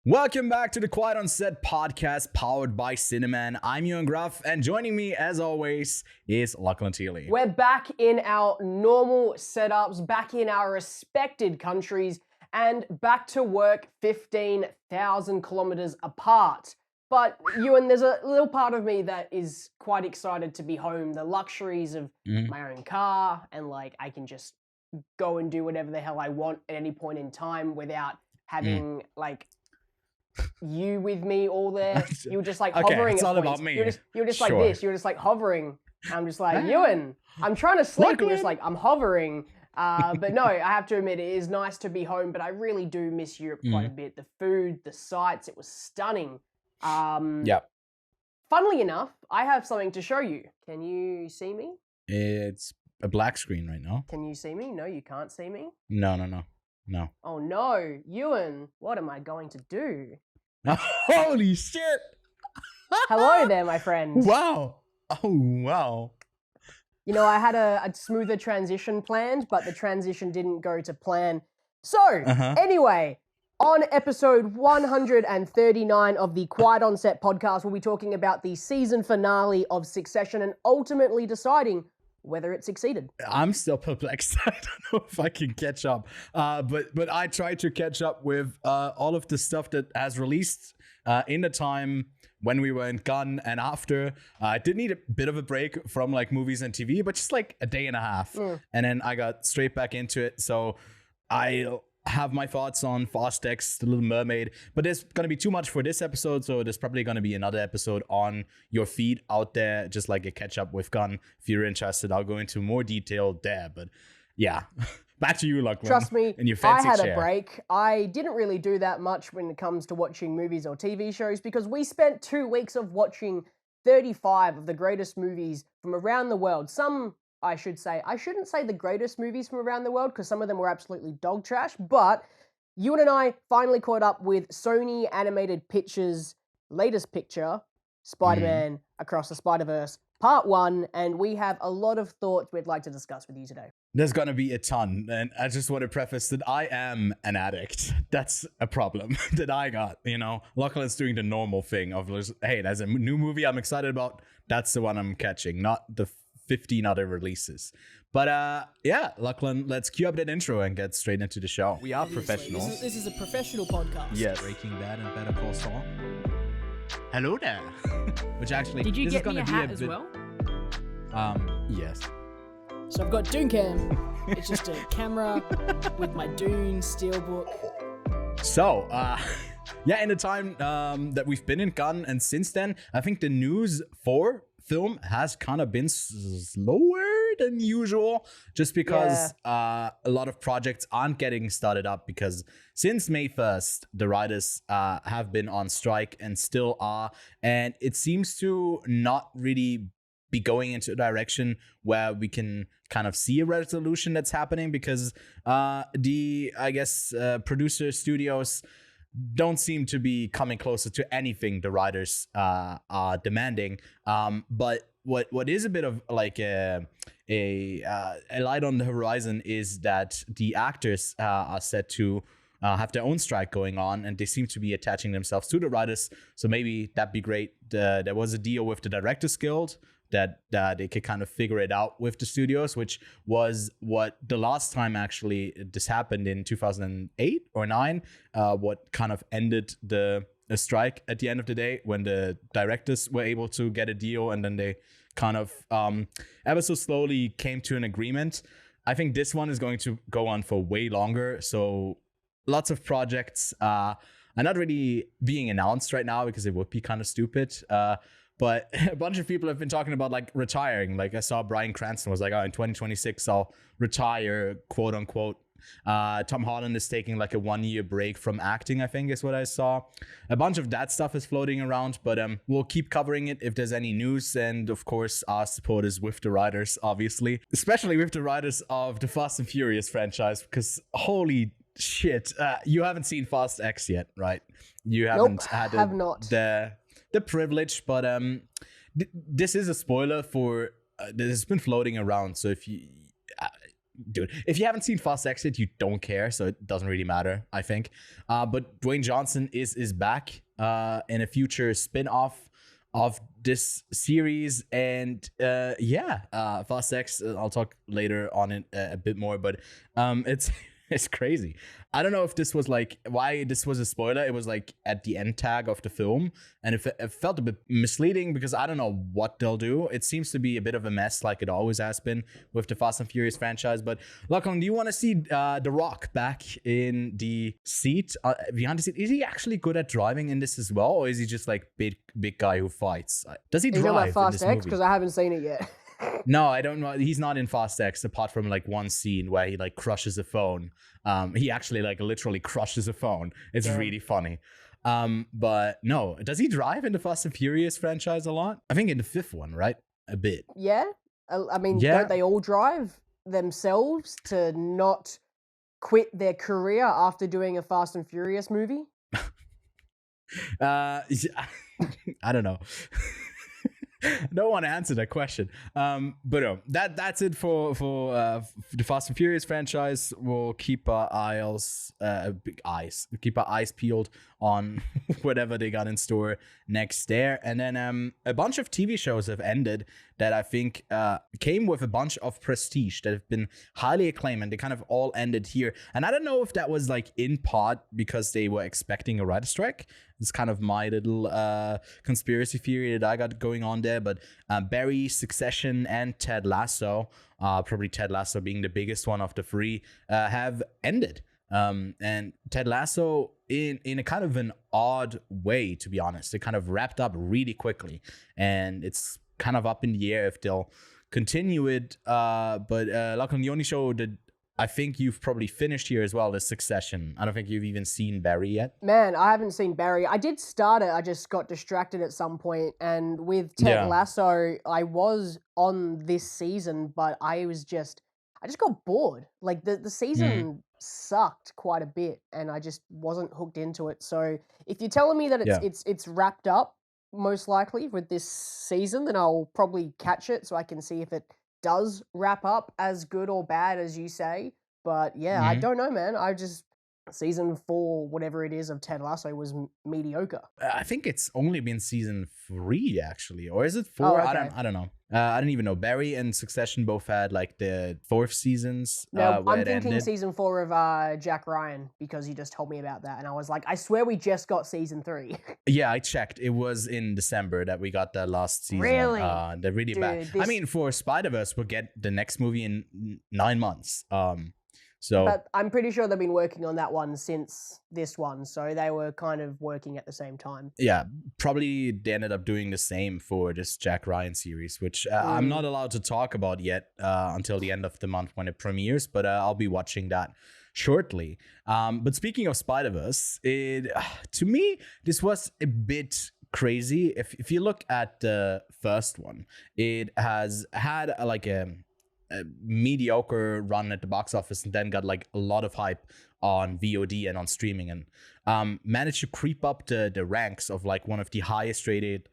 Welcome back to the Quiet on Set podcast powered by Cineman. I'm Ewan Gruff, and joining me, as always, is Lachlan Teely. We're back in our normal setups, back in our respected countries, and back to work 15,000 kilometers apart. But Ewan, there's a little part of me that is quite excited to be home. The luxuries of my own car, and I can just go and do whatever the hell I want at any point in time without having you with me all there. You were just hovering. It's at all points. about me. You were just like this. You were just hovering. I'm just like, Ewan, I'm trying to sleep. You're just like, I'm hovering. But no, I have to admit, it is nice to be home, but I really do miss Europe quite a bit. The food, the sights, it was stunning. Yep. Funnily enough, I have something to show you. Can you see me? It's a black screen right now. Can you see me? No, you can't see me? No. Oh no, Ewan, what am I going to do? Holy shit! Hello there, my friend. Wow. Oh, wow. You know, I had a smoother transition planned, but the transition didn't go to plan. So, anyway, on episode 139 of the Quiet on Set podcast, we'll be talking about the season finale of Succession and ultimately deciding whether it succeeded. I'm still perplexed. I don't know if I can catch up. But I tried to catch up with all of the stuff that has released in the time when we were in Cannes and after. I did need a bit of a break from movies and TV, but just a day and a half. And then I got straight back into it. So I have my thoughts on Fast X, The Little Mermaid, but there's going to be too much for this episode, so there's probably going to be another episode on your feed out there, just like a catch up with Gun. If you're interested, I'll go into more detail there, but yeah. Back to you, Lachlan. Trust me, in your fancy I had chair. a break. I didn't really do that much when it comes to watching movies or TV shows because we spent 2 weeks of watching 35 of the greatest movies from around the world. Some, I should say, I shouldn't say the greatest movies from around the world because some of them were absolutely dog trash, but Ewan and I finally caught up with Sony Animated Pictures' latest picture, Spider-Man Across the Spiderverse, Part 1, and we have a lot of thoughts we'd like to discuss with you today. There's going to be a ton, and I just want to preface that I am an addict. That's a problem that I got, Lachlan's doing the normal thing of, hey, there's a new movie I'm excited about, that's the one I'm catching, not the 15 other releases. But yeah, Lachlan, let's cue up that intro and get straight into the show. We are professionals. This is a professional podcast. Yes. Breaking Bad and Better Call Saul. Hello there. Which actually, did you this get is gonna me a be hat a as bit, well? Yes. So I've got Dooncam. It's just a camera with my Dune steelbook. So, yeah, in the time that we've been in Cannes and since then, I think the news for film has kind of been slower than usual, just because a lot of projects aren't getting started up, because since May 1st, the writers have been on strike and still are, and it seems to not really be going into a direction where we can kind of see a resolution that's happening, because producer studios don't seem to be coming closer to anything the writers are demanding. But what is a bit of a light on the horizon is that the actors are set to have their own strike going on, and they seem to be attaching themselves to the writers. So maybe that'd be great. There was a deal with the Directors Guild that they could kind of figure it out with the studios, which was what the last time actually this happened in 2008 or 9, what kind of ended the strike at the end of the day, when the directors were able to get a deal, and then they kind of ever so slowly came to an agreement. I think this one is going to go on for way longer, so lots of projects are not really being announced right now because it would be kind of stupid. But a bunch of people have been talking about retiring. I saw Bryan Cranston was like, oh, in 2026, I'll retire, quote unquote. Tom Holland is taking a 1-year break from acting, I think is what I saw. A bunch of that stuff is floating around, but we'll keep covering it if there's any news. And of course, our support is with the writers, obviously, especially with the writers of the Fast and Furious franchise, because holy shit, you haven't seen Fast X yet, right? You haven't have not. The privilege, but this is a spoiler for this has been floating around. So if you dude, if you haven't seen Fast Exit, you don't care, so it doesn't really matter, I think. But Dwayne Johnson is back in a future spin-off of this series, and Fast X. I'll talk later on it a bit more, but it's crazy. I don't know if this was like why this was a spoiler. It was like at the end tag of the film, and it felt a bit misleading because I don't know what they'll do. It seems to be a bit of a mess, like it always has been with the Fast and Furious franchise. But Lachlan, do you want to see The Rock back in the seat, behind the seat? Is he actually good at driving in this as well, or is he just like big guy who fights? Does he drive about in Fast this X? movie? Because I haven't seen it yet. No, I don't know. He's not in Fast X apart from like one scene where he like crushes a phone. He actually like literally crushes a phone. It's really funny. But no, does he drive in the Fast and Furious franchise a lot? I think in the fifth one, right? A bit. Yeah? I mean, Yeah. don't they all drive themselves to not quit their career after doing a Fast and Furious movie? I don't know. I don't want to answer that question. But no, that's it for the Fast and Furious franchise. We'll keep our keep our eyes peeled on whatever they got in store next there. And then a bunch of TV shows have ended that I think came with a bunch of prestige that have been highly acclaimed, and they kind of all ended here. And I don't know if that was like in part because they were expecting a writer's strike. It's kind of my little conspiracy theory that I got going on there. But Barry, Succession, and Ted Lasso, probably Ted Lasso being the biggest one of the three, have ended. And Ted Lasso, in a kind of an odd way, to be honest, it kind of wrapped up really quickly, and it's kind of up in the air if they'll continue it. But Lachlan, the only show that I think you've probably finished here as well is Succession. I don't think you've even seen Barry yet. Man, I haven't seen Barry. I did start it. I just got distracted at some point. And with Ted Lasso, I was on this season, but I just got bored. Like the season sucked quite a bit, and I just wasn't hooked into it. So if you're telling me that it's wrapped up, most likely with this season, then I'll probably catch it so I can see if it does wrap up as good or bad as you say. But yeah, I don't know, man. Season 4, whatever it is, of Ted Lasso was mediocre. I think it's only been season 3 actually, or is it 4? Oh, okay. I don't know. I don't even know. Barry and Succession both had like the 4th seasons. No, where I'm it thinking ended. season 4 of Jack Ryan, because you just told me about that, and I was like, I swear we just got season 3. Yeah, I checked. It was in December that we got that last season. Really? They're really bad. I mean, for Spider-Verse, we'll get the next movie in 9 months. But I'm pretty sure they've been working on that one since this one, so they were kind of working at the same time. Yeah, probably they ended up doing the same for this Jack Ryan series, which I'm not allowed to talk about yet until the end of the month when it premieres, but I'll be watching that shortly. But speaking of Spider-Verse, to me, this was a bit crazy. If you look at the first one, it has had a mediocre run at the box office, and then got like a lot of hype on VOD and on streaming, and managed to creep up the ranks of like one of the highest rated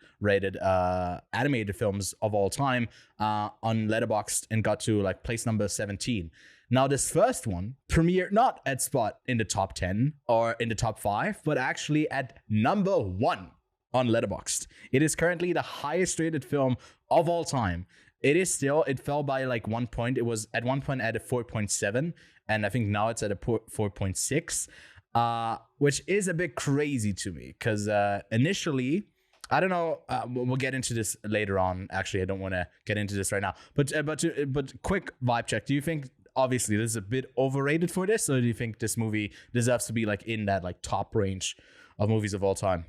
animated films of all time on Letterboxd, and got to like place number 17. Now, this first one premiered not at spot in the top 10 or in the top 5, but actually at number 1 on Letterboxd. It is currently the highest rated film of all time. It fell by like 1 point. It was at one point at a 4.7, and I think now it's at a 4.6, which is a bit crazy to me, because initially, I don't know, we'll get into this later on. Actually, I don't want to get into this right now, but quick vibe check. Do you think, obviously, this is a bit overrated for this, or do you think this movie deserves to be like in that like top range of movies of all time?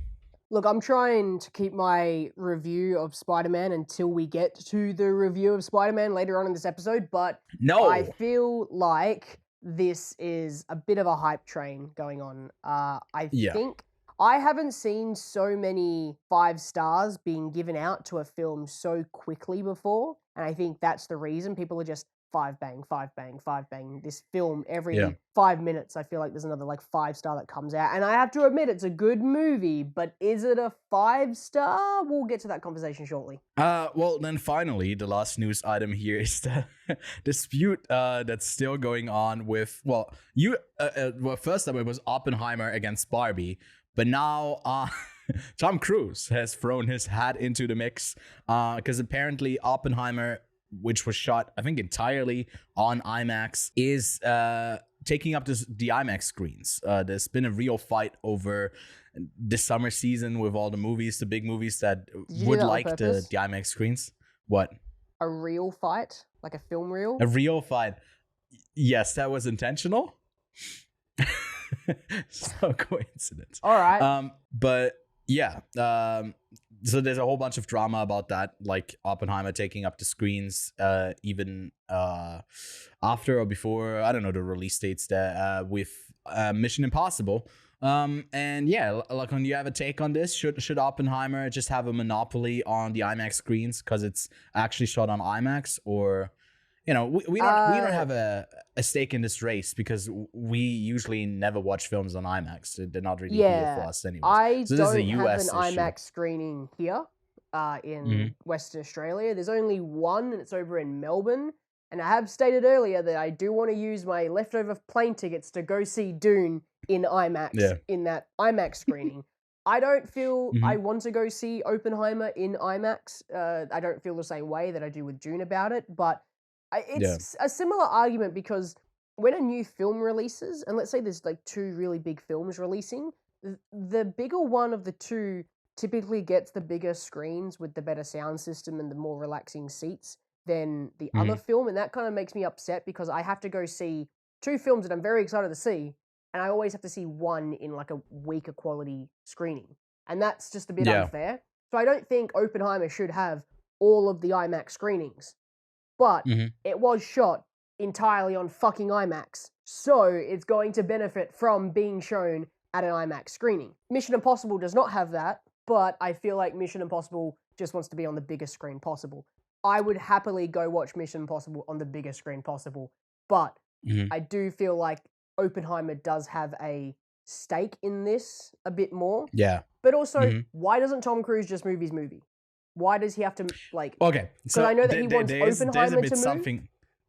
Look, I'm trying to keep my review of Spider-Man until we get to the review of Spider-Man later on in this episode, but I feel like this is a bit of a hype train going on. I think I haven't seen so many 5 stars being given out to a film so quickly before, and I think that's the reason people are just five bang, five bang, five bang. This film every Yeah. 5 minutes, I feel like there's another like 5-star that comes out, and I have to admit it's a good movie, but is it a 5-star? We'll get to that conversation shortly. Well, then finally, the last news item here is the dispute that's still going on with, well, first time it was Oppenheimer against Barbie, but now Tom Cruise has thrown his hat into the mix because apparently Oppenheimer, which was shot, I think, entirely on IMAX, is taking up the IMAX screens. There's been a real fight over the summer season with all the movies, the big movies that would like the IMAX screens. What? A real fight? Like a film reel? A real fight. Yes, that was intentional. So coincidence. All right. But yeah, so there's a whole bunch of drama about that, like Oppenheimer taking up the screens, even after or before, I don't know, the release dates there, with Mission Impossible. And yeah, Lachlan, do you have a take on this? Should Oppenheimer just have a monopoly on the IMAX screens because it's actually shot on IMAX, or we don't have a stake in this race because we usually never watch films on IMAX. They're not really here for us anyway. I so don't this is a US have an issue. IMAX screening here in Western Australia. There's only one, and it's over in Melbourne. And I have stated earlier that I do want to use my leftover plane tickets to go see Dune in IMAX, in that IMAX screening. I don't feel I want to go see Oppenheimer in IMAX. I don't feel the same way that I do with Dune about it, but it's a similar argument because when a new film releases, and let's say there's like two really big films releasing, the bigger one of the two typically gets the bigger screens with the better sound system and the more relaxing seats than the other film, and that kind of makes me upset because I have to go see two films that I'm very excited to see, and I always have to see one in like a weaker quality screening, and that's just a bit unfair. So I don't think Oppenheimer should have all of the IMAX screenings, but it was shot entirely on fucking IMAX, so it's going to benefit from being shown at an IMAX screening. Mission Impossible does not have that, but I feel like Mission Impossible just wants to be on the biggest screen possible. I would happily go watch Mission Impossible on the biggest screen possible, but I do feel like Oppenheimer does have a stake in this a bit more. Yeah. But also, why doesn't Tom Cruise just move his movie? Why does he have to, like... Okay, so I know that he wants Oppenheimer to move.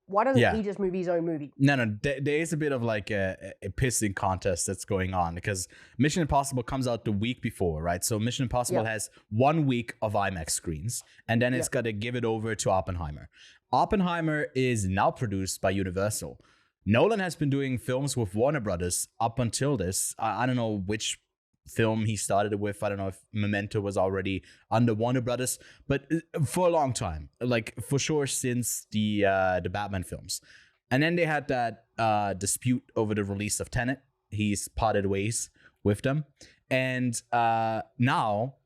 Why doesn't he just move his own movie? No, there is a bit of like a pissing contest that's going on because Mission Impossible comes out the week before, right? So Mission Impossible has 1 week of IMAX screens, and then it's got to give it over to Oppenheimer. Oppenheimer is now produced by Universal. Nolan has been doing films with Warner Brothers up until this. I don't know which film he started with. I don't know if Memento was already under Warner Brothers, but for a long time, like for sure since the Batman films. And then they had that dispute over the release of Tenet. He's parted ways with them, and now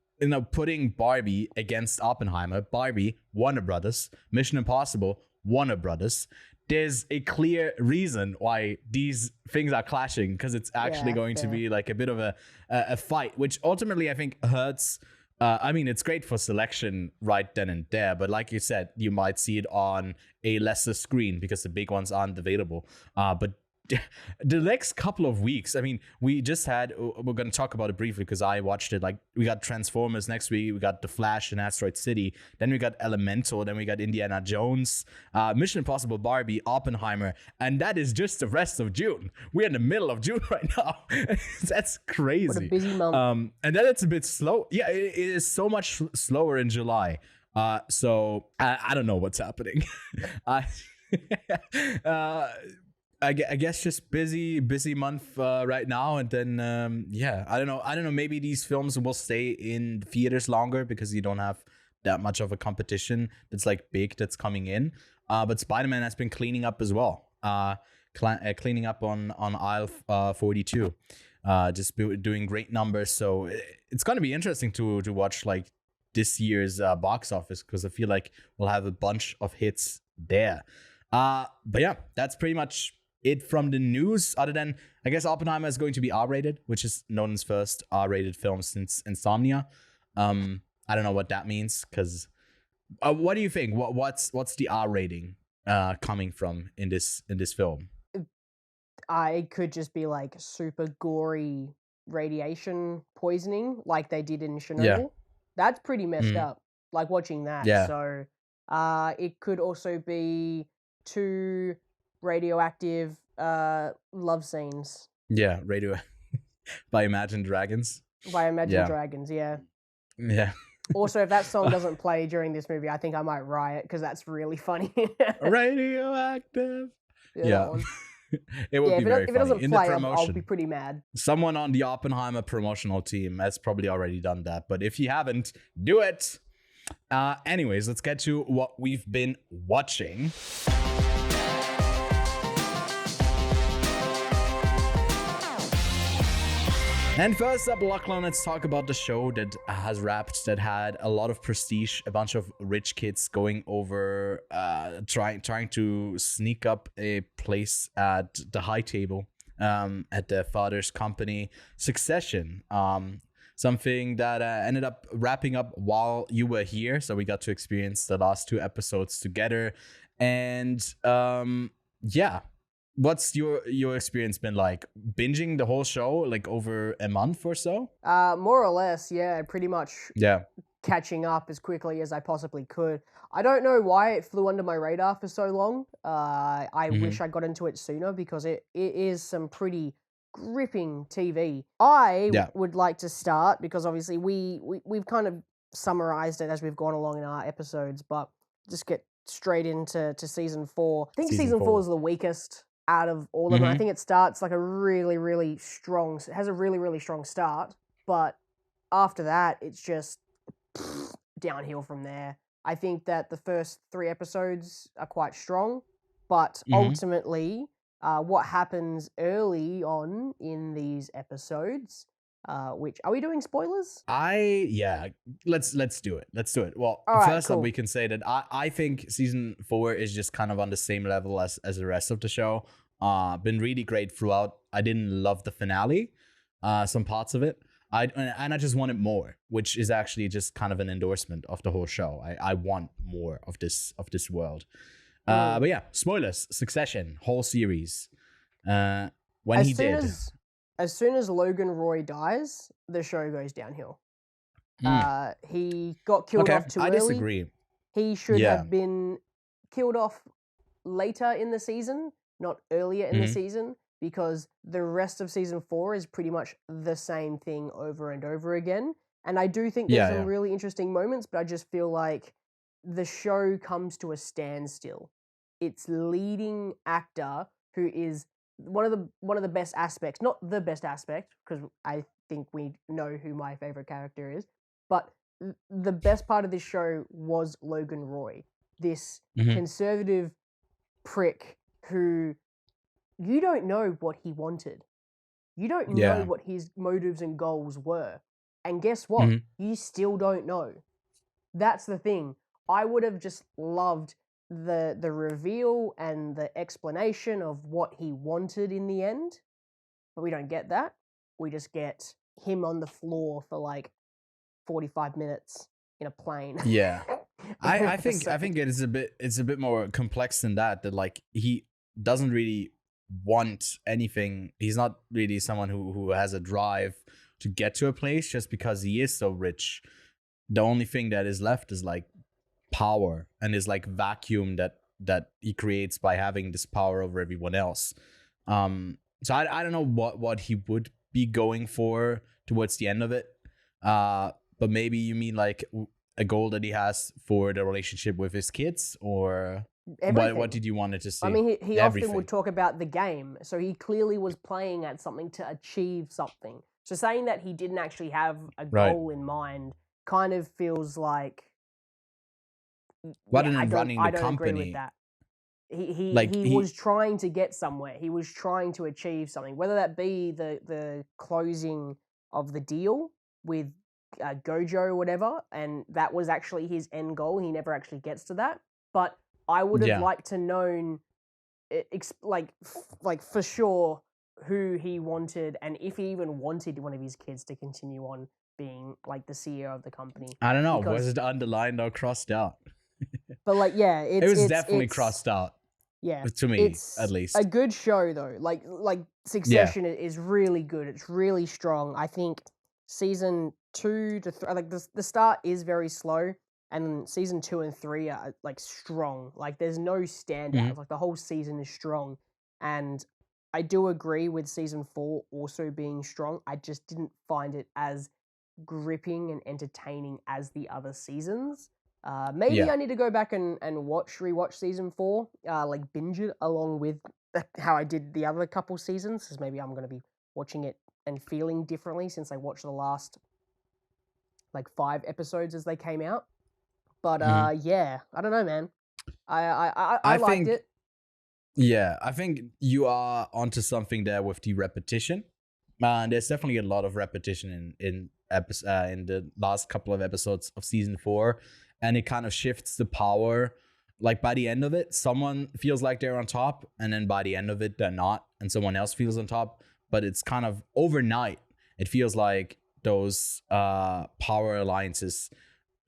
putting Barbie against Oppenheimer. Barbie, Warner Brothers. Mission Impossible, Warner Brothers. There's a clear reason why these things are clashing, because it's actually going to be like a bit of a fight, which ultimately I think hurts. I mean, it's great for selection right then and there, but like you said, you might see it on a lesser screen because the big ones aren't available. But the next couple of weeks, I mean, we're going to talk about it briefly because I watched it. Like, we got Transformers next week, we got The Flash and Asteroid City, then we got Elemental, then we got Indiana Jones, Mission Impossible, Barbie, Oppenheimer, and that is just the rest of June. We're in the middle of June right now. That's crazy. What a busy month. And then it's a bit slow. Yeah, it is so much slower in July. So I don't know what's happening. I guess just busy month right now, and then I don't know. Maybe these films will stay in theaters longer because you don't have that much of a competition that's like big that's coming in. But Spider-Man has been cleaning up as well. Cleaning up on aisle 42, just doing great numbers. So it's gonna be interesting to watch like this year's box office, because I feel like we'll have a bunch of hits there. But yeah, that's pretty much it from the news, other than I guess Oppenheimer is going to be R-rated, which is Nolan's first R-rated film since Insomnia. I don't know what that means, because what do you think? What's the R rating coming from in this film? I could just be like super gory radiation poisoning like they did in Chernobyl. Yeah. That's pretty messed Mhm. up. Like watching that. Yeah. So it could also be too radioactive love scenes Yeah, radio by Imagine Dragons. by Imagine Yeah. Dragons, yeah. Yeah. Also, if that song doesn't play during this movie, I think I might riot because that's really funny. Radioactive. that Yeah. one. It would Yeah, be if very it funny. doesn't In play, the I'll promotion, be pretty mad. someone on the Oppenheimer promotional team has probably already done that. But if you haven't, do it. Anyways, let's get to what we've been watching. And first up, Lachlan, let's talk about the show that has wrapped, that had a lot of prestige, a bunch of rich kids going over, trying to sneak up a place at the high table, at their father's company, Succession. Something that ended up wrapping up while you were here, so we got to experience the last 2 episodes together. And yeah. What's your experience been like? Binging the whole show like over a month or so? More or less, yeah, pretty much Yeah. catching up as quickly as I possibly could. I don't know why it flew under my radar for so long. I wish I got into it sooner because it is some pretty gripping TV. I Yeah. would like to start because obviously we've kind of summarized it as we've gone along in our episodes, but just get straight into season 4. I think season 4 is the weakest out of all of them. I think it starts like a really, really strong, it has a really, really strong start, but after that, it's just downhill from there. I think that the first 3 episodes are quite strong, but ultimately, what happens early on in these episodes, which, are we doing spoilers? Yeah, let's do it. Let's do it. Well, All right, first up, cool. we can say that I think season 4 is just kind of on the same level as the rest of the show. Been really great throughout. I didn't love the finale, some parts of it. I just wanted more, which is actually just kind of an endorsement of the whole show. I want more of this world. But yeah, spoilers. Succession, whole series. When As he soon did. as soon as Logan Roy dies, the show goes downhill. He got killed off too I early. disagree. He should Yeah. have been killed off later in the season, not earlier in the season, because the rest of season 4 is pretty much the same thing over and over again. And I do think there's some really interesting moments, but I just feel like the show comes to a standstill. Its leading actor, who is one of the best aspects, not the best aspect, because I think we know who my favorite character is, but the best part of this show was Logan Roy, this conservative prick who you don't know what he wanted. You don't know what his motives and goals were. And guess what? You still don't know. That's the thing. I would have just loved the reveal and the explanation of what he wanted in the end, but we don't get that. We just get him on the floor for like 45 minutes in a plane. Yeah. I think it's a bit more complex than that like he doesn't really want anything. He's not really someone who has a drive to get to a place just because he is so rich. The only thing that is left is like power and is like vacuum that he creates by having this power over everyone else. So I don't know what he would be going for towards the end of it. But maybe you mean like a goal that he has for the relationship with his kids, or what did you want it to see? I mean, he often would talk about the game, so he clearly was playing at something to achieve something. So saying that he didn't actually have a goal in mind kind of feels like running the I don't company. agree with that. He was trying to get somewhere. He was trying to achieve something, whether that be the closing of the deal with Gojo or whatever, and that was actually his end goal. He never actually gets to that, but I would have liked to known, like for sure, who he wanted, and if he even wanted one of his kids to continue on being like the CEO of the company. I don't know. Was it underlined or crossed out? But like, yeah, it was definitely crossed out. Yeah, To me, it's at least. a good show though. Like Succession is really good. It's really strong. I think season 2 to 3, like the start is very slow, and season 2 and 3 are like strong. Like there's no standouts. Like the whole season is strong, and I do agree with season 4 also being strong. I just didn't find it as gripping and entertaining as the other seasons. Maybe I need to go back and rewatch season 4, like binge it along with how I did the other couple seasons, because maybe I'm going to be watching it and feeling differently since I watched the last like 5 episodes as they came out. But yeah, I don't know, man. I liked it. Yeah, I think you are onto something there with the repetition. And there's definitely a lot of repetition in the last couple of episodes of season 4, and it kind of shifts the power. Like by the end of it, someone feels like they're on top, and then by the end of it, they're not, and someone else feels on top. But it's kind of overnight. It feels like those power alliances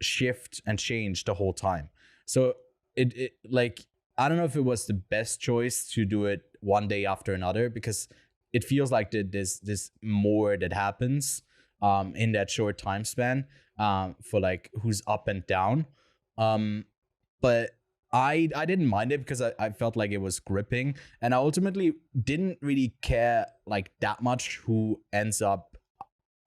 shift and change the whole time. So it like, I don't know if it was the best choice to do it one day after another, because it feels like there's more that happens in that short time span for like who's up and down. But I didn't mind it because I felt like it was gripping, and I ultimately didn't really care like that much who ends up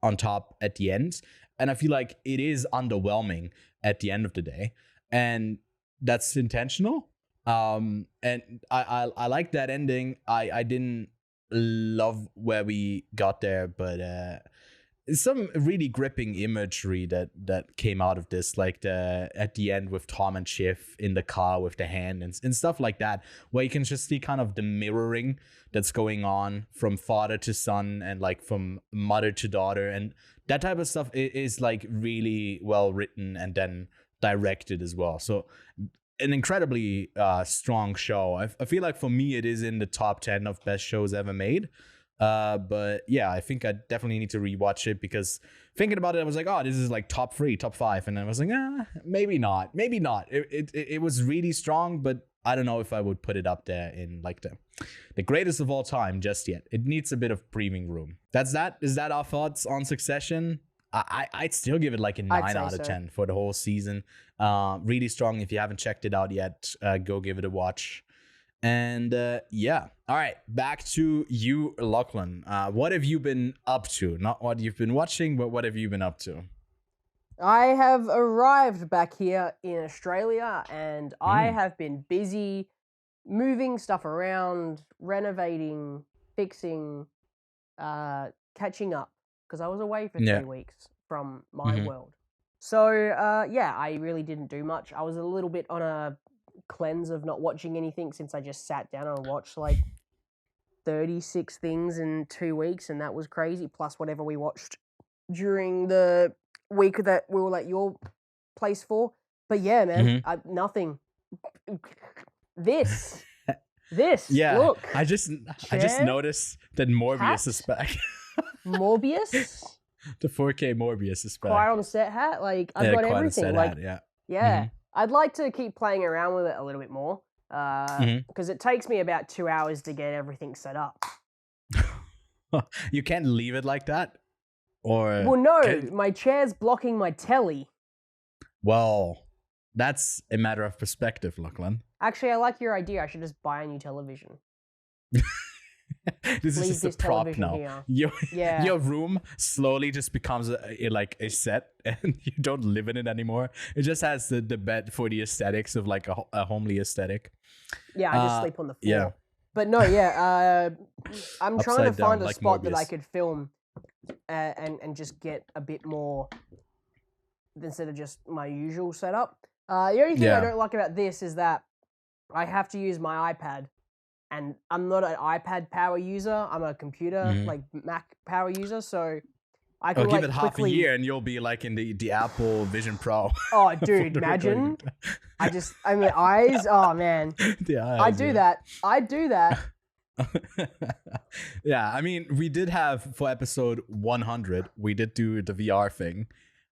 on top at the end. And I feel like it is underwhelming at the end of the day, and that's intentional. And I like that ending. I didn't love where we got there, but some really gripping imagery that came out of this, like at the end with Tom and Schiff in the car with the hand and stuff like that, where you can just see kind of the mirroring that's going on from father to son and like from mother to daughter, and that type of stuff is like really well written and then directed as well. So an incredibly strong show. I feel like for me it is in the top 10 of best shows ever made. But yeah, I think I definitely need to rewatch it, because thinking about it, I was like, oh, this is like top 3, top 5, and I was like, maybe not. It was really strong, but I don't know if I would put it up there in like the greatest of all time just yet. It needs a bit of breathing room. Is that our thoughts on Succession? I'd still give it like a 9 out of 10 for the whole season. Really strong. If you haven't checked it out yet, go give it a watch. And yeah, all right, back to you, Lachlan. What have you been up to? Not what you've been watching, but what have you been up to? I have arrived back here in Australia, and I have been busy moving stuff around, renovating, fixing, catching up, because I was away for 3 weeks from my world. So yeah, I really didn't do much. I was a little bit on a cleanse of not watching anything, since I just sat down and watched like 36 things in 2 weeks, and that was crazy, plus whatever we watched during the week that we were at your place for. But yeah, man, nothing. This yeah, look, I just noticed that Morbius is back. Morbius, the 4K Morbius is back. Quiet on set hat, like I've got everything. Like yeah. I'd like to keep playing around with it a little bit more, because it takes me about 2 hours to get everything set up. You can't leave it like that? Or well, no, my chair's blocking my telly. Well, that's a matter of perspective, Lachlan. Actually, I like your idea. I should just buy a new television. This is just a prop now. Your room slowly just becomes a set, and you don't live in it anymore. It just has the bed for the aesthetics of like a homely aesthetic. Yeah, I just sleep on the floor. Yeah. But no, yeah, I'm trying to find a spot Morbius. that I could film and just get a bit more instead of just my usual setup. The only thing I don't like about this is that I have to use my iPad. And I'm not an iPad power user. I'm a computer, like Mac power user. So I can give it half a year and you'll be like in the Apple Vision Pro. Oh, dude, imagine. I mean, eyes. Oh, man. The eyes, I do that. Yeah, I mean, we did have for episode 100, we did do the VR thing.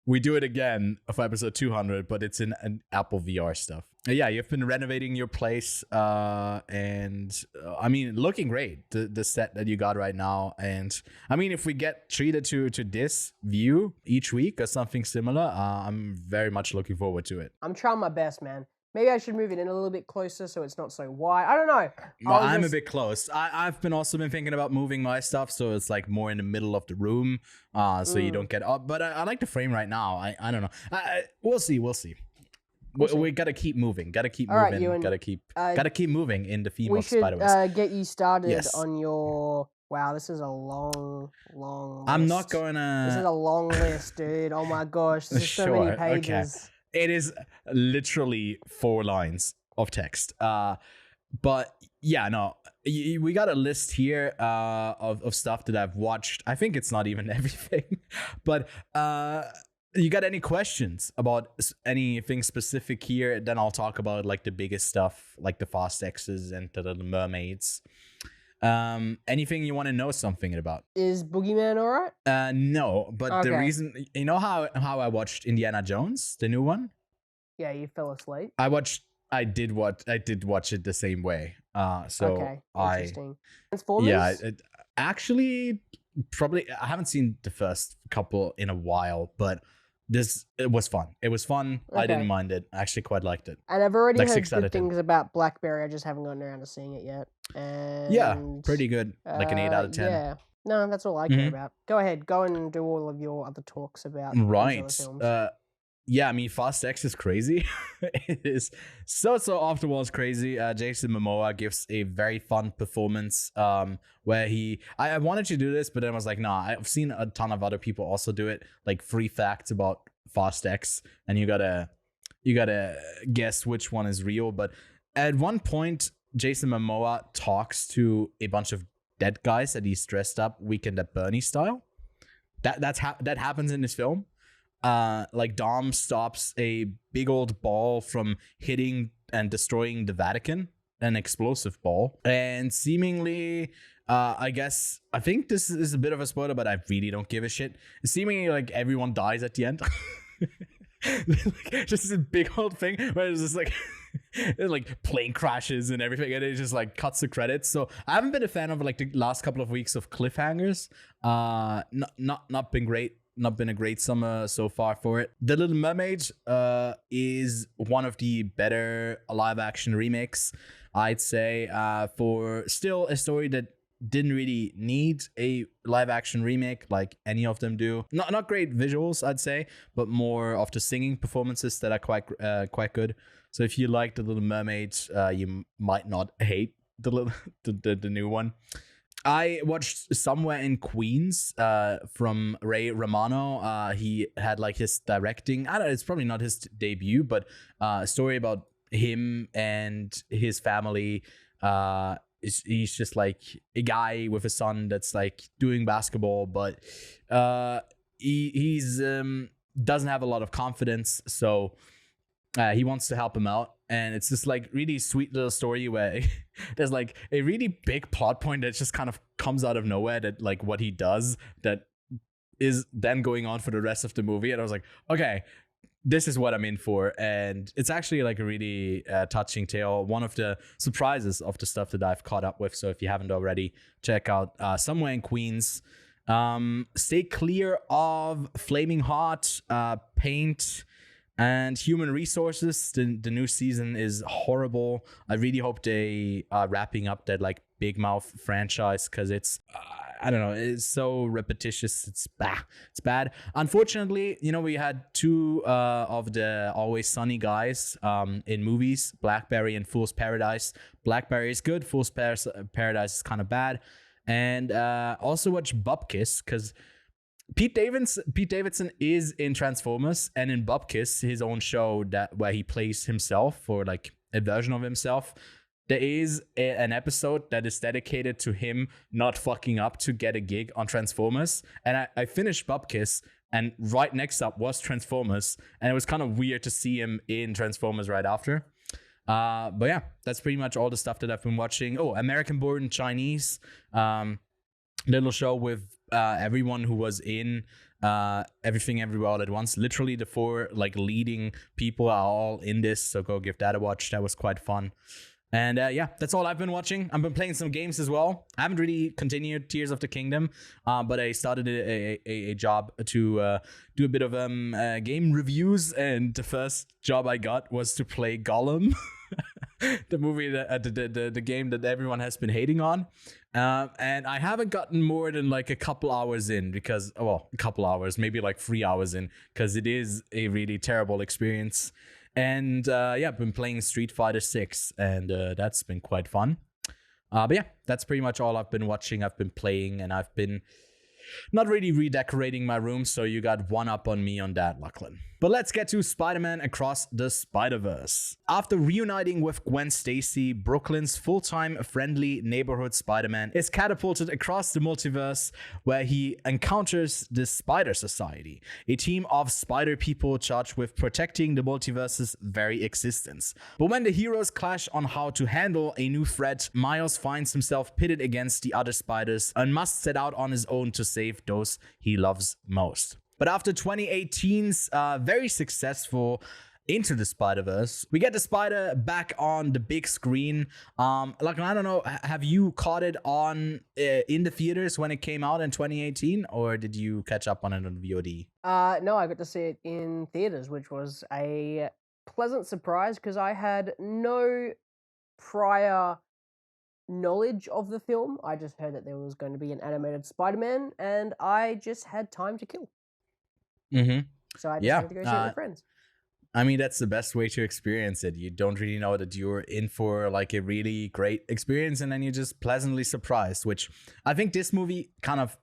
we do it again for episode 200, but it's in an Apple VR stuff. Yeah, you've been renovating your place, and I mean, looking great. The set that you got right now, and I mean, if we get treated to this view each week or something similar, I'm very much looking forward to it. I'm trying my best, man. Maybe I should move it in a little bit closer so it's not so wide. I don't know. Well, I'm a bit close. I've been thinking about moving my stuff so it's like more in the middle of the room, so you don't get up. But I like the frame right now. I don't know. We'll see. We gotta keep moving. Gotta keep moving. Right, Ewan, gotta keep moving in the theme we of should Spider-Verse. get you started Yes. on your. Wow, this is a long list. I'm not gonna. This is a long list, dude. Oh my gosh, this is so many pages. Okay. It is literally 4 lines of text. But yeah, no, we got a list here of stuff that I've watched. I think it's not even everything, but you got any questions about anything specific here? Then I'll talk about like the biggest stuff, like the Fast X's and the Little Mermaids. Anything you want to know something about? Is Boogeyman alright? No, but the reason, you know how I watched Indiana Jones, the new one? Yeah, you fell asleep. I did watch it the same way. So Okay, interesting. Transformers? Yeah, actually probably I haven't seen the first couple in a while, but it was fun. It was fun. I didn't mind it. I actually quite liked it. And I've already Like heard 6 out good of 10. things about BlackBerry. I just haven't gotten around to seeing it yet. And Yeah, pretty good. Like an 8 out of 10. Yeah. No, that's all I care about. Go ahead. Go and do all of your other talks about these Right. other films. Yeah, I mean, Fast X is crazy. It is so off the walls crazy. Jason Momoa gives a very fun performance where I wanted to do this, but then I was like, nah, I've seen a ton of other people also do it. Like 3 facts about Fast X, and you gotta guess which one is real. But at one point, Jason Momoa talks to a bunch of dead guys that he's dressed up Weekend at Bernie style. That happens in this film. Like Dom stops a big old ball from hitting and destroying the Vatican, an explosive ball, and seemingly I think this is a bit of a spoiler, but I really don't give a shit. Seemingly like everyone dies at the end. Like, just a big old thing where it's just like like plane crashes and everything, and it just like cuts the credits. So I haven't been a fan of like the last couple of weeks of cliffhangers. Not been great. Not been a great summer so far for it. The Little Mermaid is one of the better live action remakes, I'd say, for still a story that didn't really need a live action remake like any of them do. Not great visuals, I'd say, but more of the singing performances that are quite good. So if you like The Little Mermaid, you might not hate the new one. I watched Somewhere in Queens from Ray Romano. He had like his directing. I don't know, it's probably not his debut, but a story about him and his family. He's just like a guy with a son that's like doing basketball, but he's doesn't have a lot of confidence, so he wants to help him out. And it's just like really sweet little story where there's like a really big plot point that just kind of comes out of nowhere, that like what he does that is then going on for the rest of the movie. And I was like, okay, this is what I'm in for. And it's actually like a really touching tale. One of the surprises of the stuff that I've caught up with. So if you haven't already, check out Somewhere in Queens. Stay clear of Flaming Hot, Paint, and Human Resources. The new season is horrible. I really hope they are wrapping up that like Big Mouth franchise, because it's I don't know, it's so repetitious. It's bad. Unfortunately, you know, we had 2 of the Always Sunny guys in movies, BlackBerry and Fool's Paradise. BlackBerry is good. Fool's Paradise is kind of bad. And also watch Bupkis, because Pete Davidson is in Transformers and in Bupkis, his own show where he plays himself, or like a version of himself. There is an episode that is dedicated to him not fucking up to get a gig on Transformers. And I finished Bupkis, and right next up was Transformers, and it was kind of weird to see him in Transformers right after. But yeah, that's pretty much all the stuff that I've been watching. Oh, American Born Chinese, little show with everyone who was in Everything Everywhere All at Once. Literally the 4 like leading people are all in this, so go give that a watch. That was quite fun. And yeah, that's all I've been watching. I've been playing some games as well. I haven't really continued Tears of the Kingdom, but I started a job to do a bit of game reviews, and the first job I got was to play Gollum. The movie, the game that everyone has been hating on. And I haven't gotten more than like a couple hours in because, well, a couple hours, maybe like 3 hours in, because it is a really terrible experience. And yeah, I've been playing Street Fighter 6, and that's been quite fun. But yeah, that's pretty much all I've been watching. I've been playing, and I've been not really redecorating my room, so you got one up on me on that, Lachlan. But let's get to Spider-Man Across the Spiderverse. After reuniting with Gwen Stacy, Brooklyn's full-time friendly neighborhood Spider-Man is catapulted across the multiverse, where he encounters the Spider Society, a team of spider people charged with protecting the multiverse's very existence. But when the heroes clash on how to handle a new threat, Miles finds himself pitted against the other spiders and must set out on his own to save those he loves most. But after 2018's very successful Into the Spider-Verse, we get the Spider back on the big screen. Like, I don't know, have you caught it on in the theaters when it came out in 2018, or did you catch up on it on VOD? No, I got to see it in theaters, which was a pleasant surprise because I had no prior knowledge of the film. I just heard that there was going to be an animated Spider-Man, and I just had time to kill. Mm-hmm. So I decided to go see it with friends. I mean, that's the best way to experience it. You don't really know that you're in for like a really great experience, and then you're just pleasantly surprised, which I think this movie kind of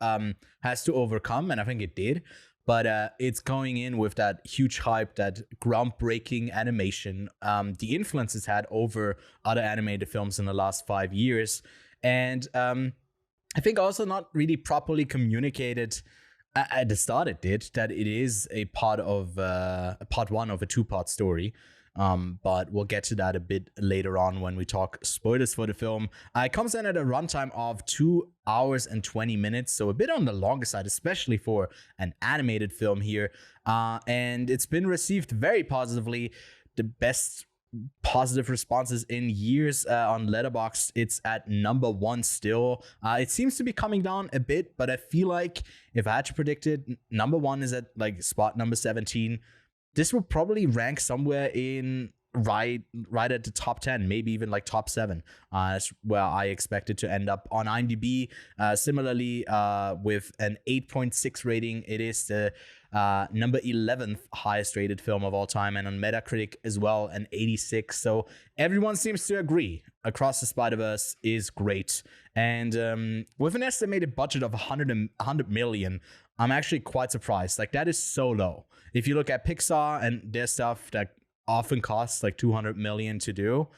has to overcome, and I think it did. But it's going in with that huge hype, that groundbreaking animation, the influence it's had over other animated films in the last 5 years. And I think also not really properly communicated at the start. It did that it is a part of part one of a 2-part story. But we'll get to that a bit later on when we talk spoilers for the film. It comes in at a runtime of 2 hours and 20 minutes, so a bit on the longer side, especially for an animated film here. And it's been received very positively. The best positive responses in years on Letterboxd. It's at number 1 still. It seems to be coming down a bit, but I feel like if I had to predict it, number 1 is at like spot number 17. This will probably rank somewhere in right at the top 10, maybe even like top 7. That's where I expect it to end up on IMDb. Similarly, with an 8.6 rating, it is the number 11th highest rated film of all time, and on Metacritic as well, an 86. So everyone seems to agree Across the Spider-Verse is great. And with an estimated budget of 100 million, I'm actually quite surprised. Like, that is so low. If you look at Pixar and their stuff that often costs like 200 million to do,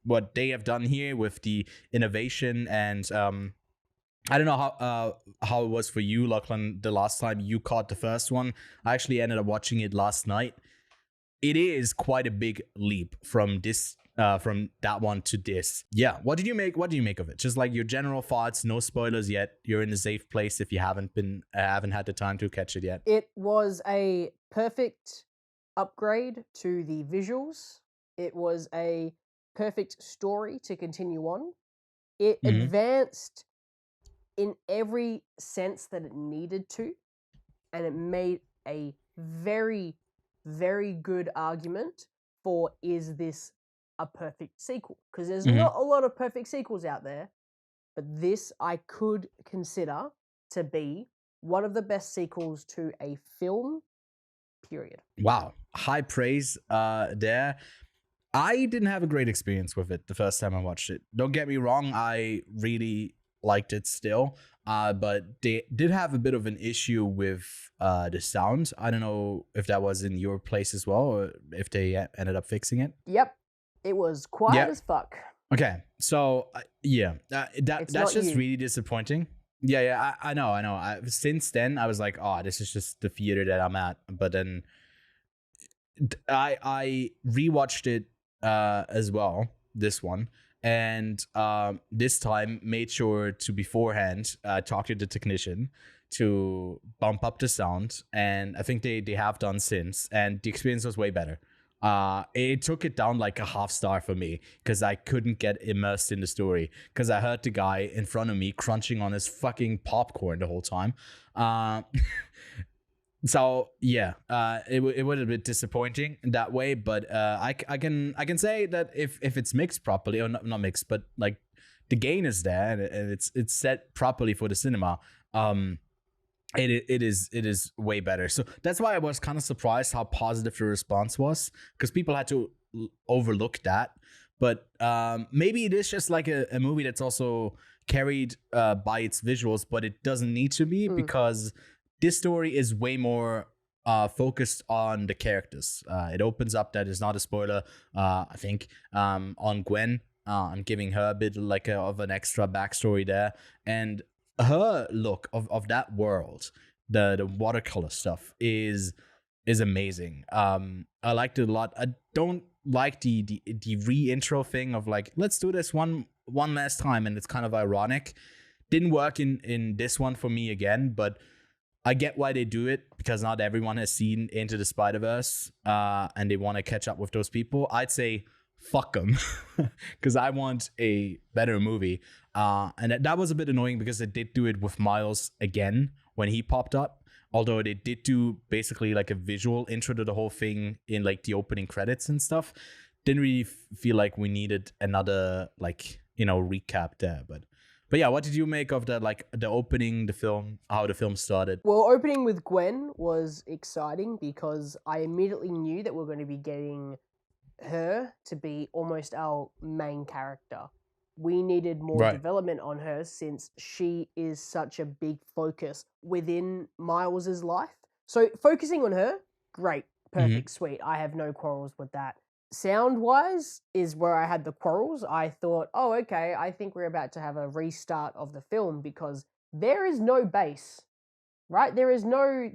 what they have done here with the innovation and I don't know how it was for you, Lachlan, the last time you caught the first one. I actually ended up watching it last night. It is quite a big leap from this from that one to this. Yeah, what do you make of it? Just like your general thoughts, no spoilers yet. You're in a safe place if you haven't had the time to catch it yet. It was a perfect upgrade to the visuals. It was a perfect story to continue on. It advanced in every sense that it needed to, and it made a very, very good argument for, is this a perfect sequel? Because there's not a lot of perfect sequels out there, but this I could consider to be one of the best sequels to a film, period. Wow, high praise there. I didn't have a great experience with it the first time I watched it. Don't get me wrong, I really liked it still, but they did have a bit of an issue with the sound. I don't know if that was in your place as well, or if they ended up fixing it. Yep, it was quiet as fuck. Okay, so that's just really disappointing. Yeah, I know. Since then, I was like, oh, this is just the theater that I'm at. But then I rewatched it as well, this one. And this time made sure to beforehand talk to the technician to bump up the sound, and I think they have done since, and the experience was way better. It took it down like a half star for me because I couldn't get immersed in the story because I heard the guy in front of me crunching on his fucking popcorn the whole time. So yeah, it was a bit disappointing in that way, but I can say that if it's mixed properly, or not mixed, but like the gain is there and it's set properly for the cinema. It is way better. So that's why I was kind of surprised how positive the response was, because people had to overlook that. But maybe it is just like a movie that's also carried by its visuals, but it doesn't need to be because this story is way more focused on the characters. It opens up, that is not a spoiler, I think, on Gwen. I'm giving her a bit like of an extra backstory there, and her look of that world, the watercolor stuff is amazing. I liked it a lot. I don't like the re-intro thing of like, let's do this one last time, and it's kind of ironic. Didn't work in this one for me again, but I get why they do it, because not everyone has seen Into the Spider-Verse, and they want to catch up with those people. I'd say fuck them, because I want a better movie. And that was a bit annoying because they did do it with Miles again when he popped up. Although they did do basically like a visual intro to the whole thing in like the opening credits and stuff. Didn't really feel like we needed another like, recap there. But yeah, what did you make of the opening, the film, how the film started? Well, opening with Gwen was exciting because I immediately knew that we're going to be getting her to be almost our main character. We needed more development on her since she is such a big focus within Miles's life. So focusing on her, great, perfect, sweet. I have no quarrels with that. Sound-wise is where I had the quarrels. I thought, oh, okay, I think we're about to have a restart of the film because there is no bass, right? there's no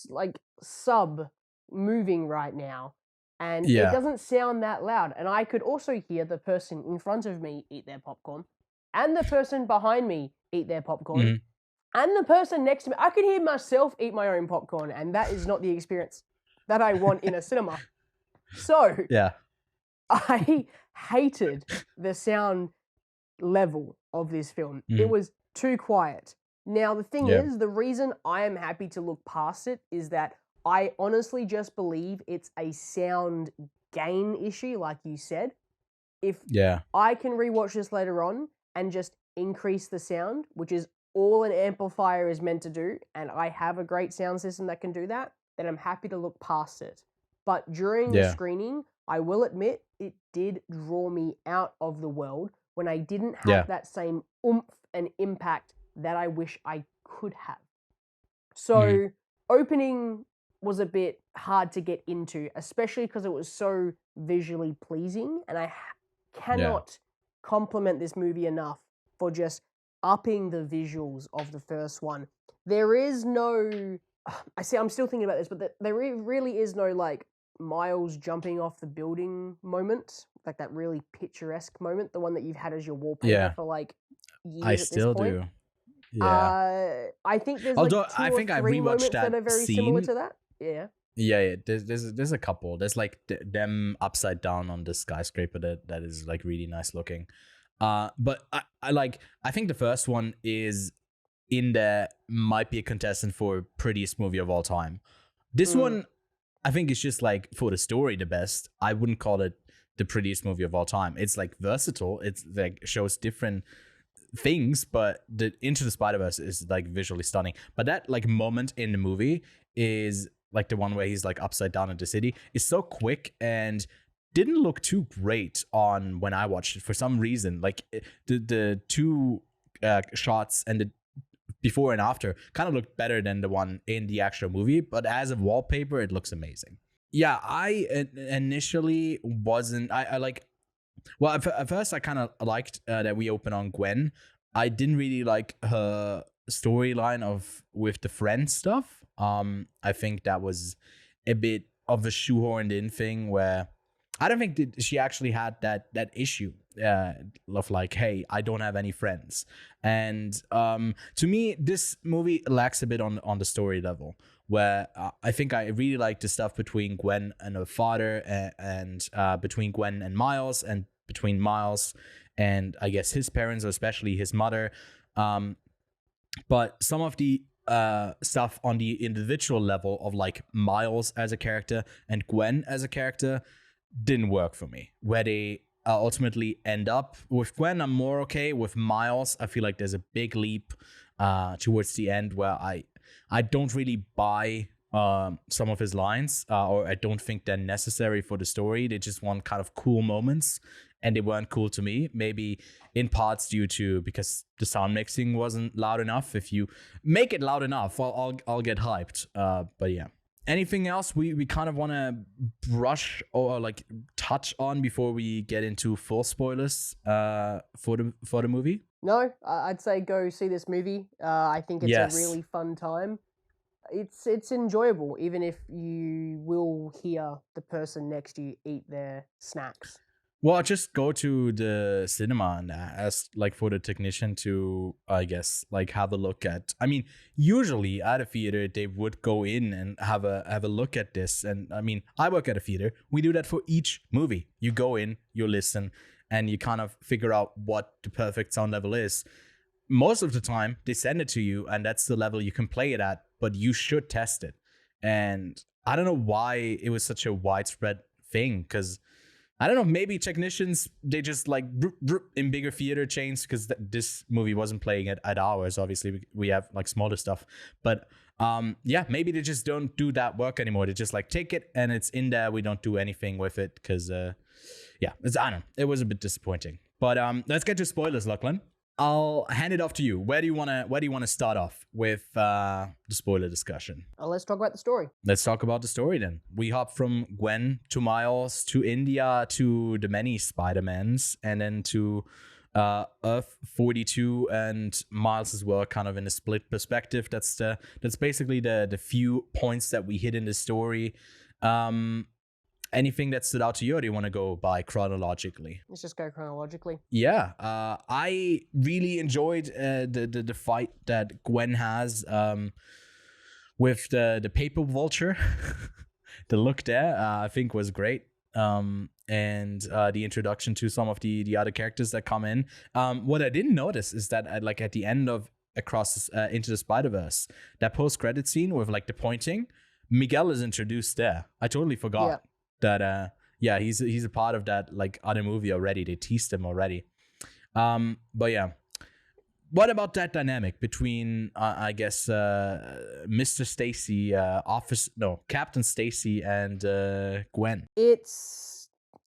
like sub moving right now, and it doesn't sound that loud. And I could also hear the person in front of me eat their popcorn, and the person behind me eat their popcorn, and the person next to me. I could hear myself eat my own popcorn, and that is not the experience that I want in a cinema. So I hated the sound level of this film. It was too quiet. Now, the thing is, the reason I am happy to look past it is that I honestly just believe it's a sound gain issue, like you said. If I can rewatch this later on and just increase the sound, which is all an amplifier is meant to do, and I have a great sound system that can do that, then I'm happy to look past it. But during the screening, I will admit, it did draw me out of the world when I didn't have that same oomph and impact that I wish I could have. So opening was a bit hard to get into, especially because it was so visually pleasing, and I cannot compliment this movie enough for just upping the visuals of the first one. There is no... I'm still thinking about this, but there really is no, like, Miles jumping off the building moment, like that really picturesque moment, the one that you've had as your wallpaper for, like, years I at still this point. do. Yeah. I think there's Although like two I think or I three moments rewatched that are that very similar scene. to that. Yeah. Yeah. There's a couple. There's like them upside down on the skyscraper that is like really nice looking. But I think the first one is in there, might be a contestant for prettiest movie of all time. This one, I think, is just like for the story the best. I wouldn't call it the prettiest movie of all time. It's like versatile. It's like shows different things, but the Into the Spider-Verse is like visually stunning. But that like moment in the movie is like the one where he's like upside down in the city is so quick and didn't look too great on when I watched it for some reason. Like the two shots and the before and after kind of looked better than the one in the actual movie, but as a wallpaper, it looks amazing. Yeah, I initially wasn't. I like. Well, at first, I kind of liked that we open on Gwen. I didn't really like her storyline with the friend stuff. I think that was a bit of a shoehorned in thing where I don't think that she actually had that issue of like, hey, I don't have any friends. And to me, this movie lacks a bit on the story level, where I think I really like the stuff between Gwen and her father, and between Gwen and Miles, and between Miles and I guess his parents, or especially his mother. But some of the stuff on the individual level of like Miles as a character and Gwen as a character didn't work for me. Where they ultimately end up with Gwen, I'm more okay. With Miles, I feel like there's a big leap towards the end where I don't really buy some of his lines, or I don't think they're necessary for the story. They just want kind of cool moments, and they weren't cool to me. Maybe in parts due to because the sound mixing wasn't loud enough. If you make it loud enough, I'll get hyped. But yeah. Anything else we kind of want to brush or like touch on before we get into full spoilers for the movie? No, I'd say go see this movie. I think it's Yes. a really fun time. It's enjoyable, even if you will hear the person next to you eat their snacks. Well, just go to the cinema and ask like for the technician to, I guess, like have a look at. I mean, usually at a theater they would go in and have a look at this. And I mean, I work at a theater. We do that for each movie. You go in, you listen, and you kind of figure out what the perfect sound level is. Most of the time, they send it to you, and that's the level you can play it at. But you should test it. And I don't know why it was such a widespread thing, because I don't know, maybe technicians, they just like in bigger theater chains, because this movie wasn't playing at ours. Obviously, we have like smaller stuff. But yeah, maybe they just don't do that work anymore. They just like take it and it's in there. We don't do anything with it because, yeah, I don't know. It was a bit disappointing. But let's get to spoilers, Lachlan. I'll hand it off to you. Where do you wanna start off with the spoiler discussion? Let's talk about the story. Let's talk about the story then. We hop from Gwen to Miles to India to the many Spider-Mans, and then to Earth 42 and Miles as well, kind of in a split perspective. That's basically the few points that we hit in the story. Anything that stood out to you, or do you want to go by chronologically? Let's just go chronologically. Yeah, I really enjoyed the fight that Gwen has with the paper vulture. The look there, I think, was great. And the introduction to some of the other characters that come in. What I didn't notice is that at the end of Across Into the Spider-Verse, that post-credit scene with like the pointing, Miguel is introduced there. I totally forgot that. Yeah, he's a part of that like other movie already. They teased him already. But yeah. What about that dynamic between, I guess, Mr. Stacy, Captain Stacy and Gwen? It's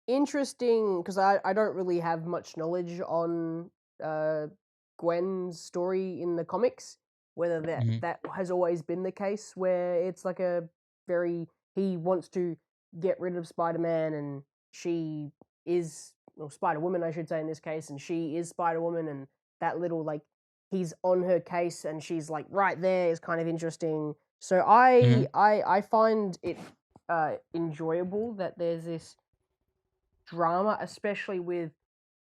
interesting because I don't really have much knowledge on Gwen's story in the comics, whether that has always been the case, where it's like he wants to get rid of Spider-Man, and she is, or Spider-Woman, I should say in this case, and she is Spider-Woman, and that little like he's on her case and she's like right there is kind of interesting. So I find it enjoyable that there's this drama, especially with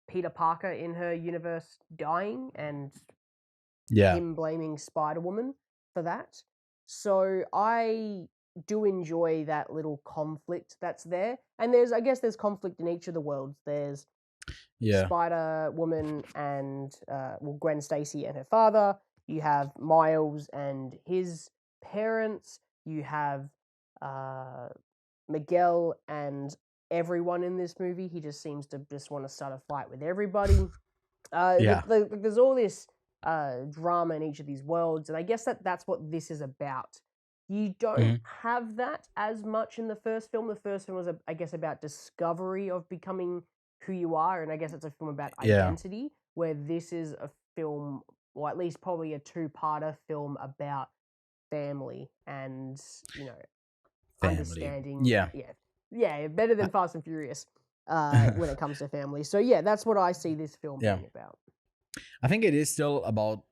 Peter Parker in her universe dying and him blaming Spider-Woman for that. So I do enjoy that little conflict that's there. And there's conflict in each of the worlds. There's Spider-Woman and Gwen Stacy and her father. You have Miles and his parents. You have Miguel and everyone in this movie. He just seems to just want to start a fight with everybody. There's all this drama in each of these worlds, and I guess that's what this is about. You don't have that as much in the first film. The first film was, I guess, about discovery of becoming who you are, and I guess it's a film about identity, where this is a film, or at least probably a two-parter film about family and, understanding. Yeah, better than Fast and Furious when it comes to family. So yeah, that's what I see this film being about. I think it is still about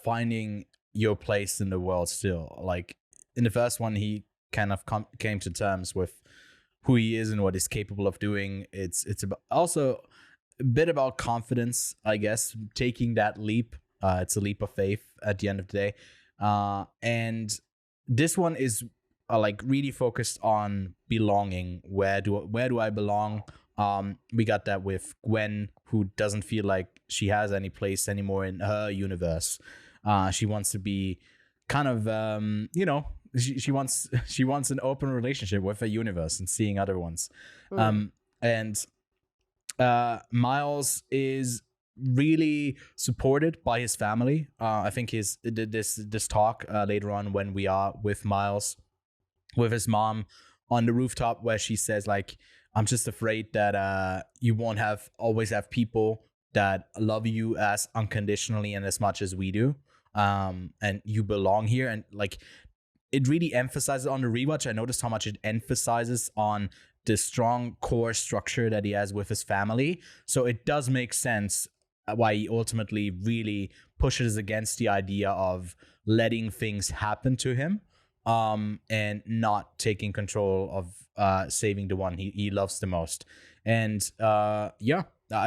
finding your place in the world still. Like in the first one, he kind of came to terms with who he is and what he's capable of doing. It's about also a bit about confidence, I guess, taking that leap. It's a leap of faith at the end of the day. And this one is like really focused on belonging. Where do I belong? We got that with Gwen, who doesn't feel like she has any place anymore in her universe. She wants to be kind of she wants an open relationship with a universe and seeing other ones. And Miles is really supported by his family. I think this talk later on when we are with Miles, with his mom on the rooftop, where she says like, I'm just afraid that you won't always have people that love you as unconditionally and as much as we do. And you belong here. And like, it really emphasizes on the rewatch. I noticed how much it emphasizes on the strong core structure that he has with his family. So it does make sense why he ultimately really pushes against the idea of letting things happen to him, and not taking control of saving the one he loves the most. And I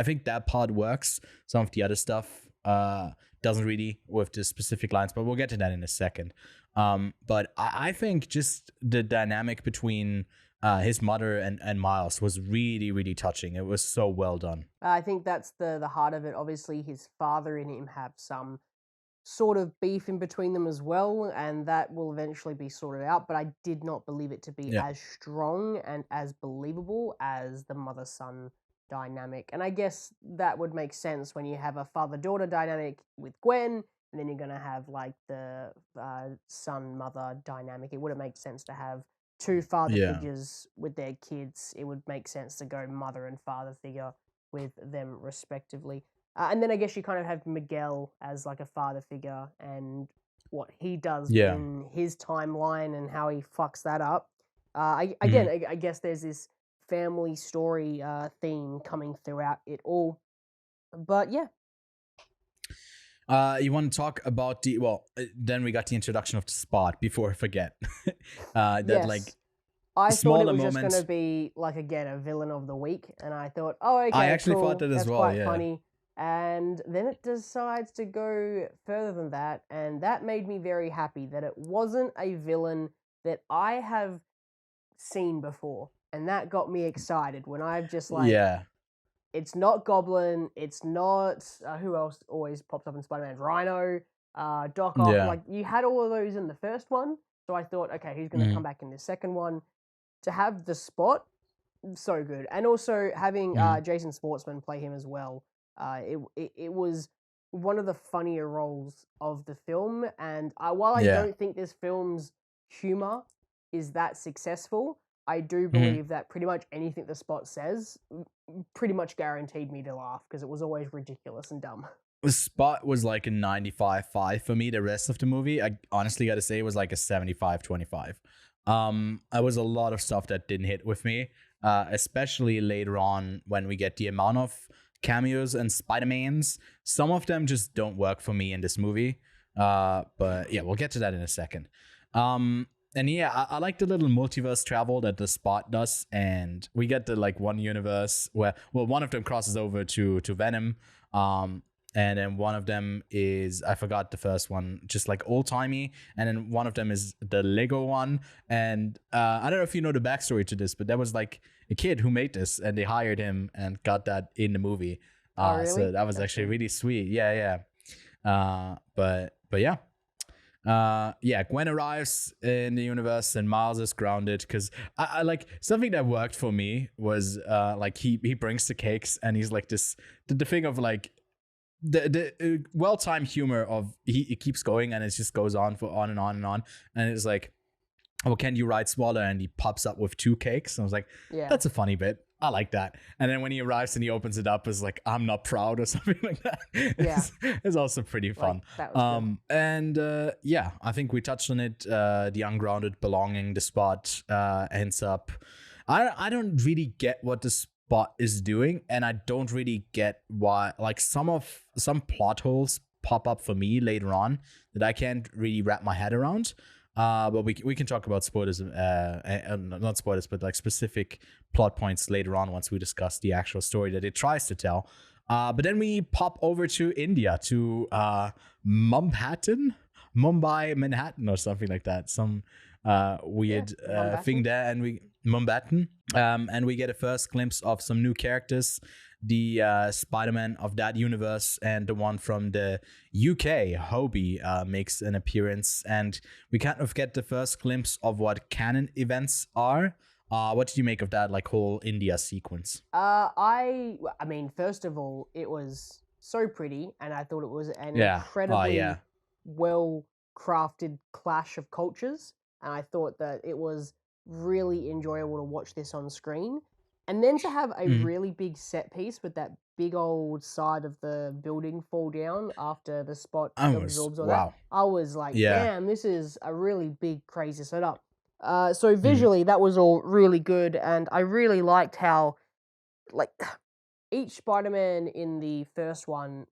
think that part works. Some of the other stuff doesn't really with the specific lines, but we'll get to that in a second. But I think just the dynamic between his mother and Miles was really, really touching. It was so well done. I think that's the heart of it. Obviously, his father and him have some sort of beef in between them as well, and that will eventually be sorted out. But I did not believe it to be as strong and as believable as the mother-son dynamic. And I guess that would make sense when you have a father-daughter dynamic with Gwen, and then you're going to have like the son-mother dynamic. It wouldn't make sense to have two father figures with their kids. It would make sense to go mother and father figure with them respectively. And then I guess you kind of have Miguel as like a father figure and what he does in his timeline and how he fucks that up. I guess there's this family story theme coming throughout it all. But yeah. You want to talk about then we got the introduction of the Spot before I forget. Yes. Like I thought it was moment. just going to be like, again, a villain of the week. And I thought, oh, okay, I actually cool. thought that as That's well, quite funny. And then it decides to go further than that. And that made me very happy that it wasn't a villain that I have seen before. And that got me excited when I've just like, it's not Goblin. It's not, who else always pops up in Spider-Man? Rhino, Doc Ock. Like, you had all of those in the first one. So I thought, okay, who's going to come back in the second one? To have the Spot, so good. And also having Jason Schwartzman play him as well. It was one of the funnier roles of the film. And while I don't think this film's humor is that successful, I do believe that pretty much anything the Spot says pretty much guaranteed me to laugh because it was always ridiculous and dumb. The Spot was like a 95.5 for me. The rest of the movie, I honestly got to say, was like a 75.25. There was a lot of stuff that didn't hit with me, especially later on when we get the amount of cameos and Spider-Mans. Some of them just don't work for me in this movie. But yeah, we'll get to that in a second. And yeah, I like the little multiverse travel that the Spot does, and we get the like one universe where one of them crosses over to Venom, and then one of them is, I forgot the first one, just like old timey, and then one of them is the Lego one. And I don't know if you know the backstory to this, but there was like a kid who made this, and they hired him and got that in the movie. Oh, really? So that was actually really sweet. Yeah. But yeah. Gwen arrives in the universe and Miles is grounded because I like something that worked for me was like he brings the cakes and he's like this the thing of like the well-timed humor of he keeps going and it just goes on for on and on and on, and it's like, oh, can you write smaller? And he pops up with 2 cakes, and I was like, that's a funny bit. I like that. And then when he arrives and he opens it up, it's like, I'm not proud or something like that. It's also pretty fun. Like, that was good. And I think we touched on it. The ungrounded belonging, the Spot ends up. I don't really get what the Spot is doing, and I don't really get why. Like some plot holes pop up for me later on that I can't really wrap my head around. But we can talk about spoilers, not spoilers, but like specific plot points later on once we discuss the actual story that it tries to tell. But then we pop over to India, to Mumbai, Manhattan, or something like that. Some weird thing there, and Mumbai, and we get a first glimpse of some new characters. The Spider-Man of that universe and the one from the UK, Hobie, makes an appearance, and we kind of get the first glimpse of what canon events are. What did you make of that, like, whole India sequence? I mean, first of all, it was so pretty, and I thought it was an incredibly well-crafted clash of cultures, and I thought that it was really enjoyable to watch this on screen. And then to have a really big set piece with that big old side of the building fall down after the spot absorbs all that. I was like, damn, this is a really big, crazy setup. So visually, that was all really good. And I really liked how, like, each Spider-Man in the first one,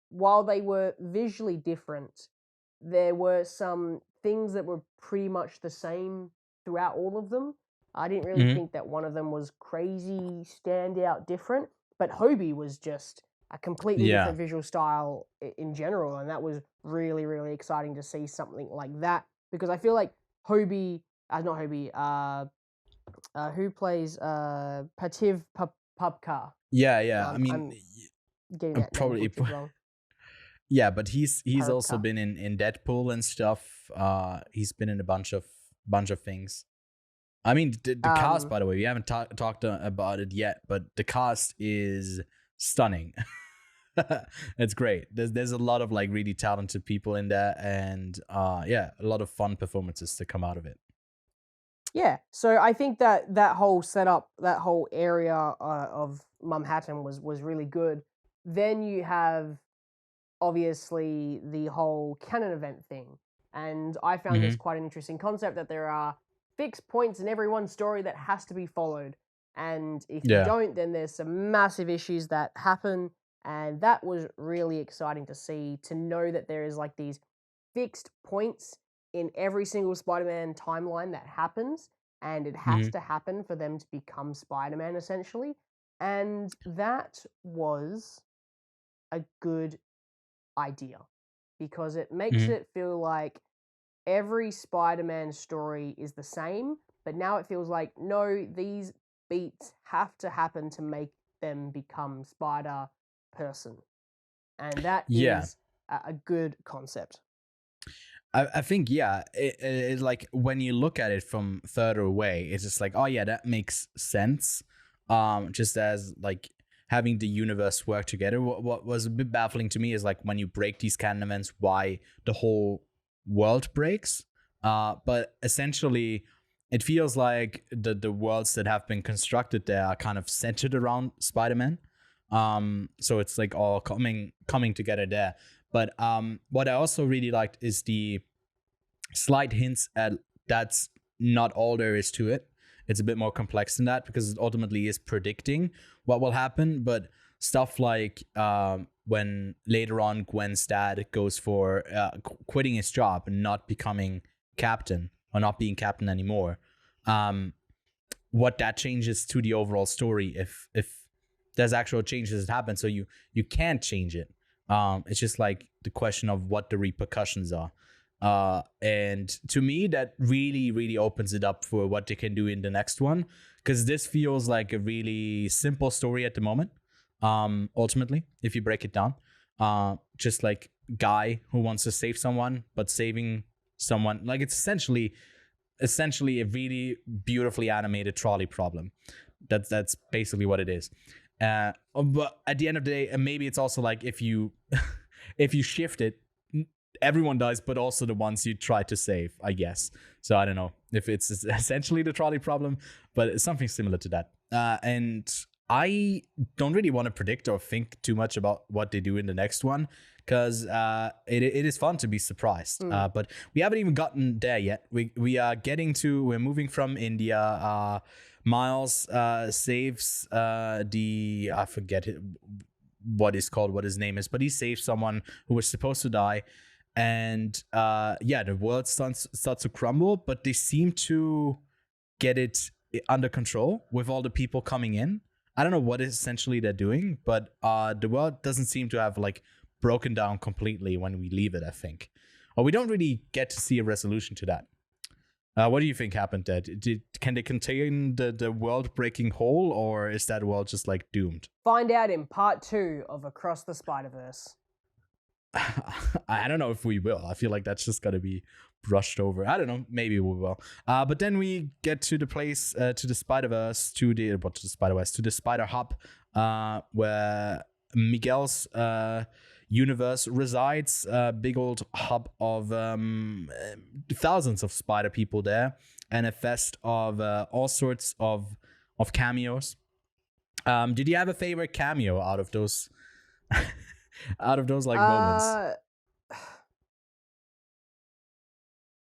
while they were visually different, there were some things that were pretty much the same throughout all of them. I didn't really think that one of them was crazy, standout different, but Hobie was just a completely different visual style in general, and that was really, really exciting to see something like that, because I feel like Hobie, not Hobie, who plays Pativ Pupka? Yeah. I mean, I'm getting that probably wrong. Yeah, but he's also been in Deadpool and stuff. He's been in a bunch of things. I mean, the cast, by the way, we haven't talked about it yet, but the cast is stunning. It's great. There's a lot of like really talented people in there, and a lot of fun performances to come out of it. Yeah, so I think that whole setup, that whole area of Manhattan was really good. Then you have obviously the whole canon event thing, and I found this quite an interesting concept, that there are fixed points in everyone's story that has to be followed, and if you don't, then there's some massive issues that happen, and that was really exciting to see, to know that there is like these fixed points in every single Spider-Man timeline that happens, and it has to happen for them to become Spider-Man, essentially, and that was a good idea, because it makes it feel like every Spider-Man story is the same, but now it feels like, no, these beats have to happen to make them become Spider-Person. And that is a good concept. I think, it's like when you look at it from further away, it's just like, oh yeah, that makes sense. Just as like having the universe work together. What was a bit baffling to me is like when you break these canon events, why the whole world breaks. But essentially, it feels like the worlds that have been constructed there are kind of centered around Spider-Man. So it's like all coming together there. But what I also really liked is the slight hints at that's not all there is to it. It's a bit more complex than that, because it ultimately is predicting what will happen. But stuff like when later on Gwen's dad goes for quitting his job and not becoming captain, or not being captain anymore, what that changes to the overall story if there's actual changes that happen. So you can't change it. It's just like the question of what the repercussions are. And to me, that really, really opens it up for what they can do in the next one, because this feels like a really simple story at the moment. Ultimately, if you break it down, just like guy who wants to save someone, but saving someone, like, it's essentially a really beautifully animated trolley problem. That's basically what it is. But at the end of the day, and maybe it's also like if you shift it, everyone dies, but also the ones you try to save, I guess. So I don't know if it's essentially the trolley problem, but it's something similar to that. And I don't really want to predict or think too much about what they do in the next one, because it is fun to be surprised. But we haven't even gotten there yet. We're moving from India. Miles saves I forget what his name is, but he saves someone who was supposed to die. and the world starts to crumble, but they seem to get it under control with all the people coming in. I don't know what essentially they're doing, but the world doesn't seem to have like broken down completely when we leave it, I think. Or we don't really get to see a resolution to that. What do you think happened there? Can they contain the world-breaking hole, or is that world just like doomed? Find out in part 2 of Across the Spiderverse. I don't know if we will. I feel like that's just gonna be brushed over. I don't know. Maybe we will. But then we get to the place, to the Spider-Verse, to the Spider-Verse, to the Spider Hub, where Miguel's universe resides. A big old hub of thousands of spider people there, and a fest of all sorts of cameos. Did you have a favorite cameo out of those? Out of those like moments?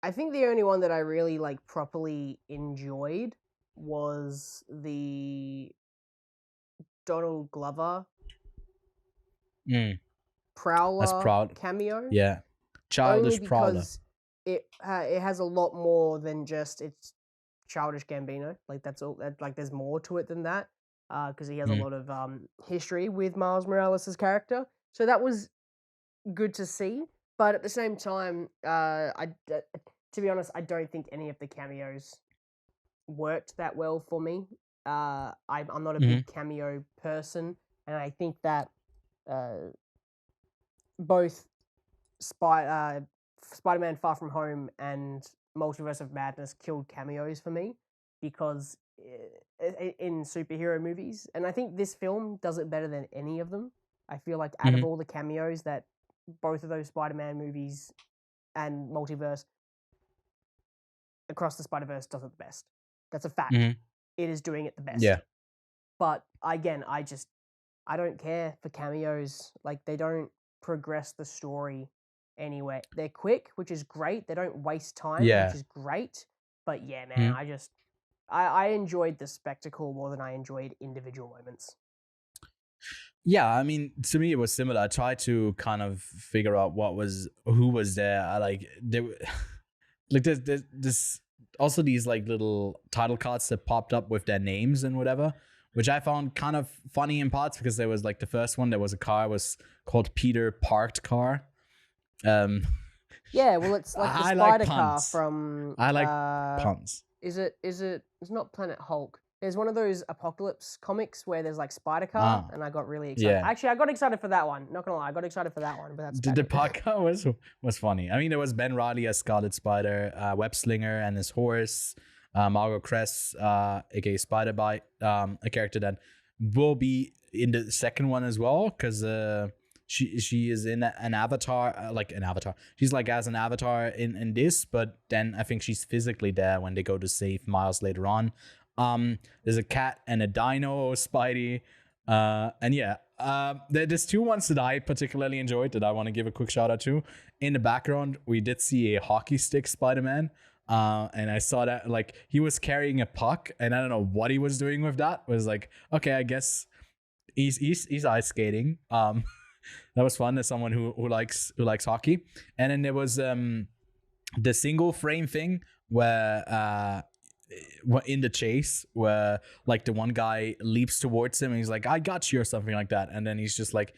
I think the only one that I really like properly enjoyed was the Donald Glover Prowler cameo. Yeah, childish Only Prowler. because it has a lot more than just it's childish Gambino. Like that's all. Like there's more to it than that. Because he has a lot of history with Miles Morales' character. So that was good to see. But at the same time, to be honest, I don't think any of the cameos worked that well for me. I'm not a big cameo person, and I think that both Spider-Man Far From Home and Multiverse of Madness killed cameos for me because in superhero movies, and I think this film does it better than any of them. I feel like out of all the cameos that both of those Spider-Man movies and Multiverse Across the Spider-Verse does it the best. That's a fact. It is doing it the best. Yeah. But again, I don't care for cameos. Like they don't progress the story anyway. They're quick, which is great. They don't waste time, which is great. But yeah, man, I enjoyed the spectacle more than I enjoyed individual moments. Yeah, I mean, to me it was similar. I tried to kind of figure out who was there. There's also these like little title cards that popped up with their names and whatever, which I found kind of funny in parts because there was like the first one, there was a car was called Peter Parked Car. Yeah, well, it's like the spider car from. I like puns. Is it? It's not Planet Hulk. There's one of those apocalypse comics where there's like Spider Car, and I got really excited. Yeah. Actually, I got excited for that one. Not gonna lie, I got excited for that one. But that's the Parker was funny. I mean, there was Ben Riley as Scarlet Spider, Web Slinger and his horse, Margot Kress, aka Spider Bite, a character that will be in the second one as well because she is in an avatar, like an avatar. She's like as an avatar in this, but then I think she's physically there when they go to save Miles later on. There's a cat and a dino Spidey, and yeah, there's two ones that I particularly enjoyed that I want to give a quick shout out to. In the background, we did see a hockey stick Spider-Man, and I saw that like he was carrying a puck, and I don't know what he was doing with that. It was like, okay, I guess he's ice skating. That was fun as someone who likes hockey. And then there was the single frame thing where in the chase where like the one guy leaps towards him and he's like, I got you or something like that, and then he's just like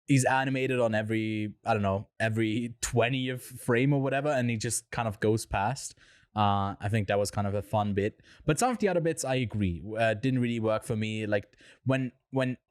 he's animated on every 20th frame or whatever, and he just kind of goes past. I think that was kind of a fun bit, but some of the other bits I agree didn't really work for me. Like when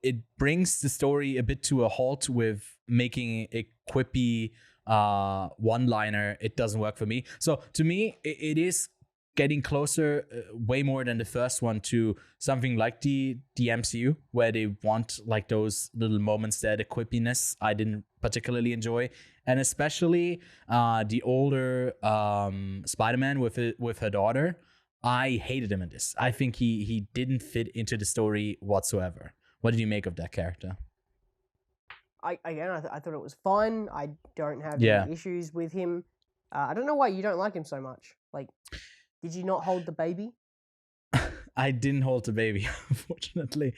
it brings the story a bit to a halt with making a quippy one-liner, it doesn't work for me. So to me, it is getting closer way more than the first one to something like the MCU, where they want like those little moments there, the quippiness I didn't particularly enjoy. And especially the older Spider-Man with her daughter, I hated him in this. I think he didn't fit into the story whatsoever. What did you make of that character? I thought it was fun. I don't have any issues with him. I don't know why you don't like him so much. Like, did you not hold the baby? I didn't hold the baby, unfortunately.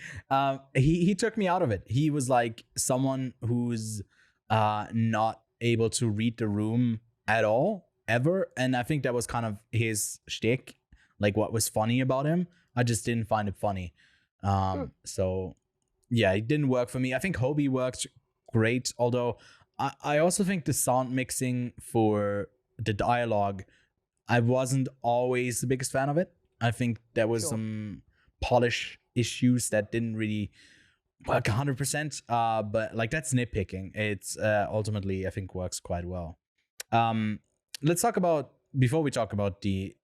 He took me out of it. He was like someone who's not able to read the room at all ever, and I think that was kind of his shtick, like what was funny about him. I just didn't find it funny. So yeah, it didn't work for me. I think Hobie worked great, although I also think the sound mixing for the dialogue, I wasn't always the biggest fan of it. I think there was some polish issues that didn't really work 100%. But like that's nitpicking. It's ultimately I think works quite well. Let's talk about before we talk about the.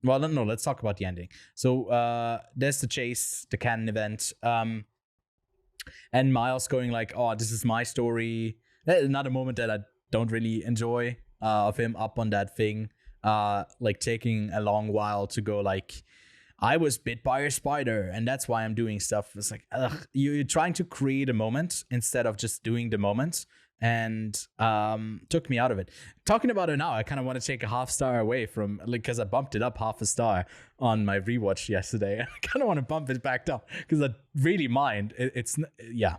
Well, no, let's talk about the ending. So there's the chase, the canon event, and Miles going like, "Oh, this is my story." Another moment that I don't really enjoy of him up on that thing, like taking a long while to go like, I was bit by a spider and that's why I'm doing stuff. It's like, ugh, you're trying to create a moment instead of just doing the moment, and took me out of it. Talking about it now, I kind of want to take a half star away from, like, because I bumped it up half a star on my rewatch yesterday. I kind of want to bump it back up because I really mind. It's yeah.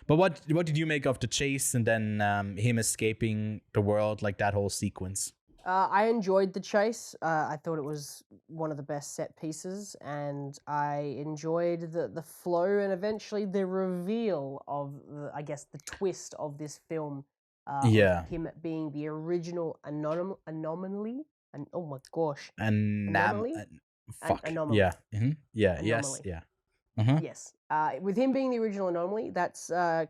But what did you make of the chase and then him escaping the world, like that whole sequence? I enjoyed the chase. I thought it was one of the best set pieces, and I enjoyed the flow and eventually the reveal of, I guess, the twist of this film. Yeah. Of him being the original anomaly. And oh my gosh. Anomaly? Fuck. Anomaly. Yeah. Mm-hmm. Yeah. Anomaly. Yes. Yeah. Uh-huh. Yes. With him being the original anomaly, that's an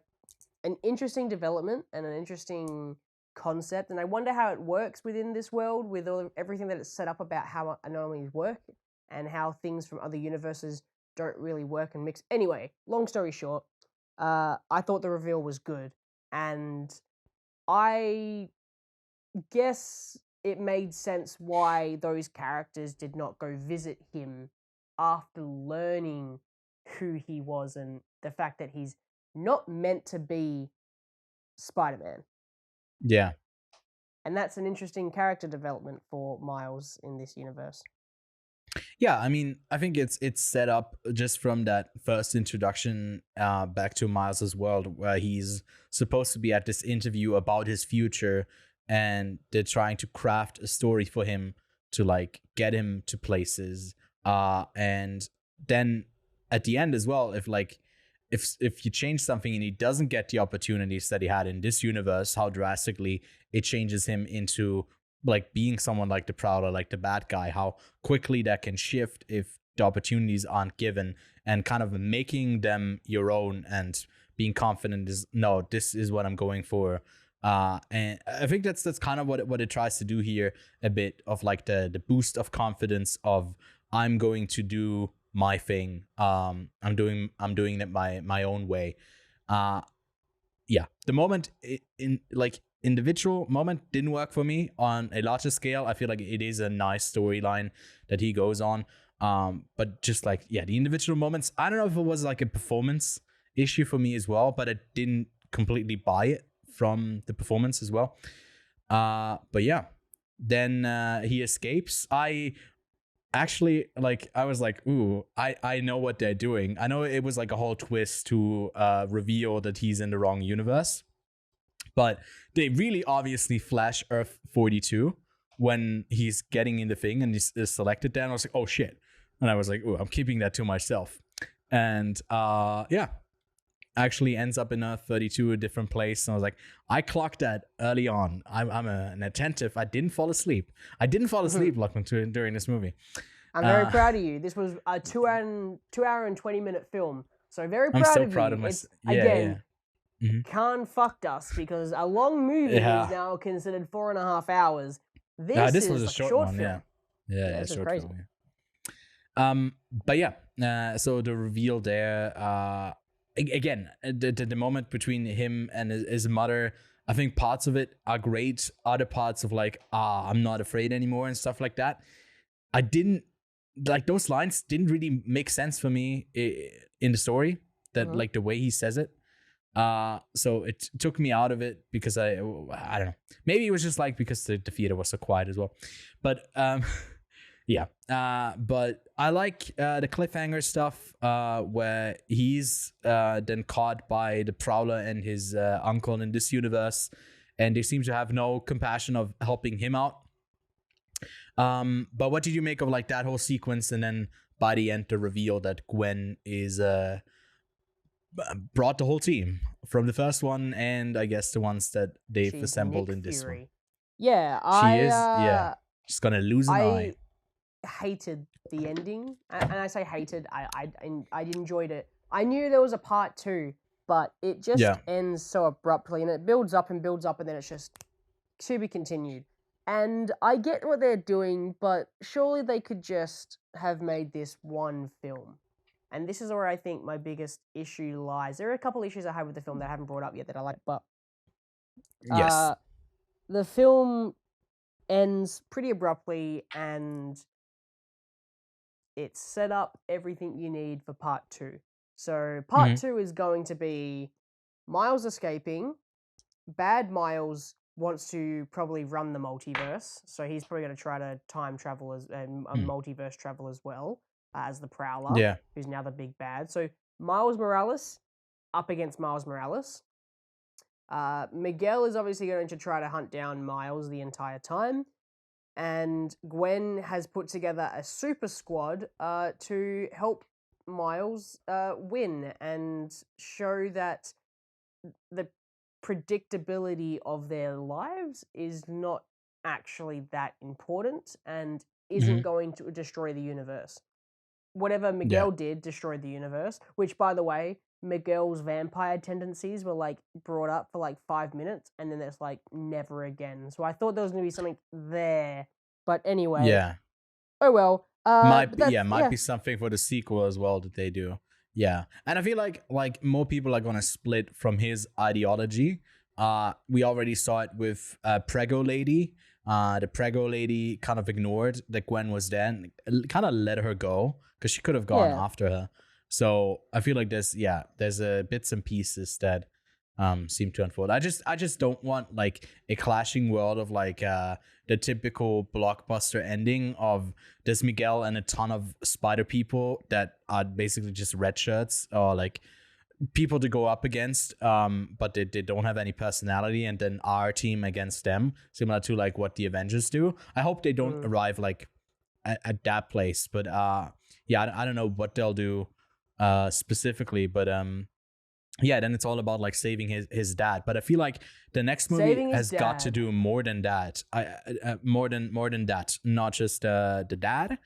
interesting development and an interesting concept, and I wonder how it works within this world with everything that it's set up about how anomalies work and how things from other universes don't really work and mix. Anyway, long story short, I thought the reveal was good, and I guess it made sense why those characters did not go visit him after learning who he was and the fact that he's not meant to be Spider-Man. Yeah. And that's an interesting character development for Miles in this universe. Yeah, I mean, I think it's set up just from that first introduction back to Miles's world, where he's supposed to be at this interview about his future, and they're trying to craft a story for him to like get him to places. And then at the end as well, if you change something and he doesn't get the opportunities that he had in this universe, how drastically it changes him into like being someone like the Prowler, like the bad guy, how quickly that can shift if the opportunities aren't given, and kind of making them your own and being confident is, no, this is what I'm going for. And I think that's kind of what it tries to do here, a bit of like the boost of confidence of, I'm going to do my thing. I'm doing it my own way. Yeah, the moment in like individual moment didn't work for me. On a larger scale, I feel like it is a nice storyline that he goes on. But just like, yeah, the individual moments, I don't know if it was like a performance issue for me as well, but I didn't completely buy it from the performance as well. But yeah, then he escapes. I actually, like, I was like, ooh, I know what they're doing. I know it was like a whole twist to reveal that he's in the wrong universe, but they really obviously flash Earth 42 when he's getting in the thing and he's selected there. And I was like, oh shit. And I was like, ooh, I'm keeping that to myself. And yeah, actually ends up in Earth 32, a different place. And I was like, I clocked that early on. I'm an attentive. I didn't fall asleep. Lachlan, during this movie. I'm very proud of you. This was a 2 hour and 20-minute film. So very proud of you. I'm so proud of myself. Again, Khan fucked us because a long movie is now considered 4.5 hours. This was a short one, film. Yeah, it's crazy. Film, yeah. But yeah, so the reveal there, again, the moment between him and his mother, I think parts of it are great. Other parts of like, I'm not afraid anymore and stuff like that, I didn't like. Those lines didn't really make sense for me in the story, that like the way he says it. So it took me out of it because I don't know. Maybe it was just like because the theater was so quiet as well. But yeah. But I like the cliffhanger stuff where he's then caught by the Prowler and his uncle in this universe, and they seem to have no compassion of helping him out. But what did you make of like that whole sequence, and then by the end the reveal that Gwen is brought the whole team from the first one, and I guess the ones that they've She's assembled Nick in this Fury. one. Yeah, She's gonna lose an eye. I hated the ending, and I say hated. I enjoyed it. I knew there was a part 2, but it just ends so abruptly, and it builds up and builds up, and then it's just to be continued. And I get what they're doing, but surely they could just have made this one film. And this is where I think my biggest issue lies. There are a couple issues I have with the film that I haven't brought up yet that I like, but Yes. The film ends pretty abruptly, and it set up everything you need for part 2. So part 2 is going to be Miles escaping. Bad Miles wants to probably run the multiverse, so he's probably going to try to time travel and multiverse travel as well, as the Prowler, who's now the big bad. So Miles Morales up against Miles Morales. Miguel is obviously going to try to hunt down Miles the entire time, and Gwen has put together a super squad to help Miles win and show that the predictability of their lives is not actually that important and isn't going to destroy the universe. Whatever Miguel did destroyed the universe, which, by the way, Miguel's vampire tendencies were like brought up for like 5 minutes, and then it's like never again. So I thought there was going to be something there, but anyway. Yeah. Oh well. Might be something for the sequel as well that they do. Yeah, and I feel like more people are gonna split from his ideology. We already saw it with Prego Lady. The Prego Lady kind of ignored that Gwen was there and kind of let her go because she could have gone after her. So I feel like there's bits and pieces that seem to unfold. I just don't want like a clashing world of like the typical blockbuster ending of there's Miguel and a ton of spider people that are basically just red shirts or like people to go up against, but they don't have any personality, and then our team against them, similar to like what the Avengers do. I hope they don't arrive like at that place, but I don't know what they'll do specifically, but then it's all about like saving his dad. But I feel like the next movie has got to do more than that. More than that, not just the dad.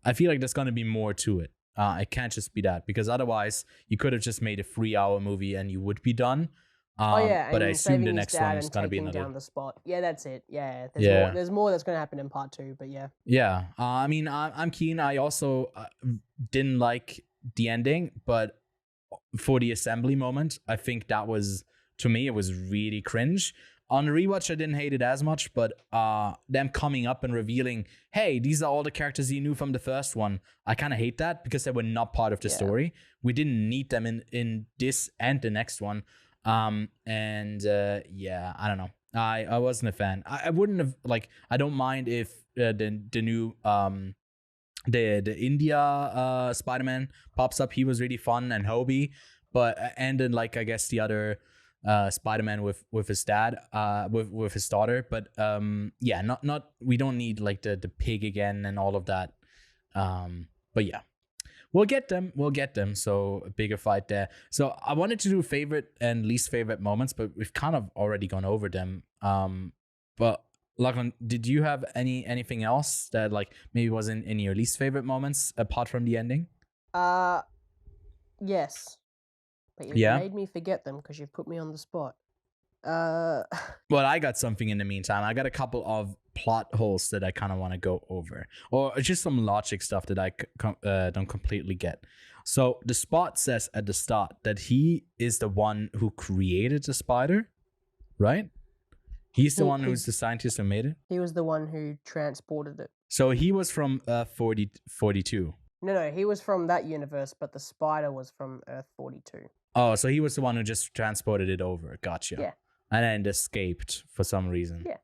I feel like there's gonna be more to it. It can't just be that, because otherwise you could have just made a 3-hour movie and you would be done. But I assume the next one is gonna be another. Down the spot. Yeah, that's it. Yeah, there's more that's gonna happen in part 2. But yeah. Yeah. I mean, I'm keen. I also didn't like the ending, but for the assembly moment, I think that was, to me, it was really cringe. On the rewatch, I didn't hate it as much, but them coming up and revealing, hey, these are all the characters you knew from the first one, I kind of hate that because they were not part of the story. We didn't need them in this and the next one. I don't know. I wasn't a fan. I wouldn't have, like, I don't mind if the new the India Spider-Man pops up. He was really fun and Hobie, but and then like I guess the other Spider-Man with his dad, with his daughter, but not we don't need like the pig again and all of that. But yeah, we'll get them. So a bigger fight there. So I wanted to do favorite and least favorite moments, but we've kind of already gone over them. But Lachlan, did you have anything else that like maybe wasn't in your least favorite moments apart from the ending? Yes. But you made me forget them because you've put me on the spot. Well, I got something in the meantime. I got a couple of plot holes that I kind of want to go over, or just some logic stuff that I don't completely get. So the Spot says at the start that he is the one who created the spider, right? He's the one who's the scientist who made it? He was the one who transported it. So he was from Earth 42. No, he was from that universe, but the spider was from Earth 42. Oh, so he was the one who just transported it over. Gotcha. Yeah. And then escaped for some reason. Yeah.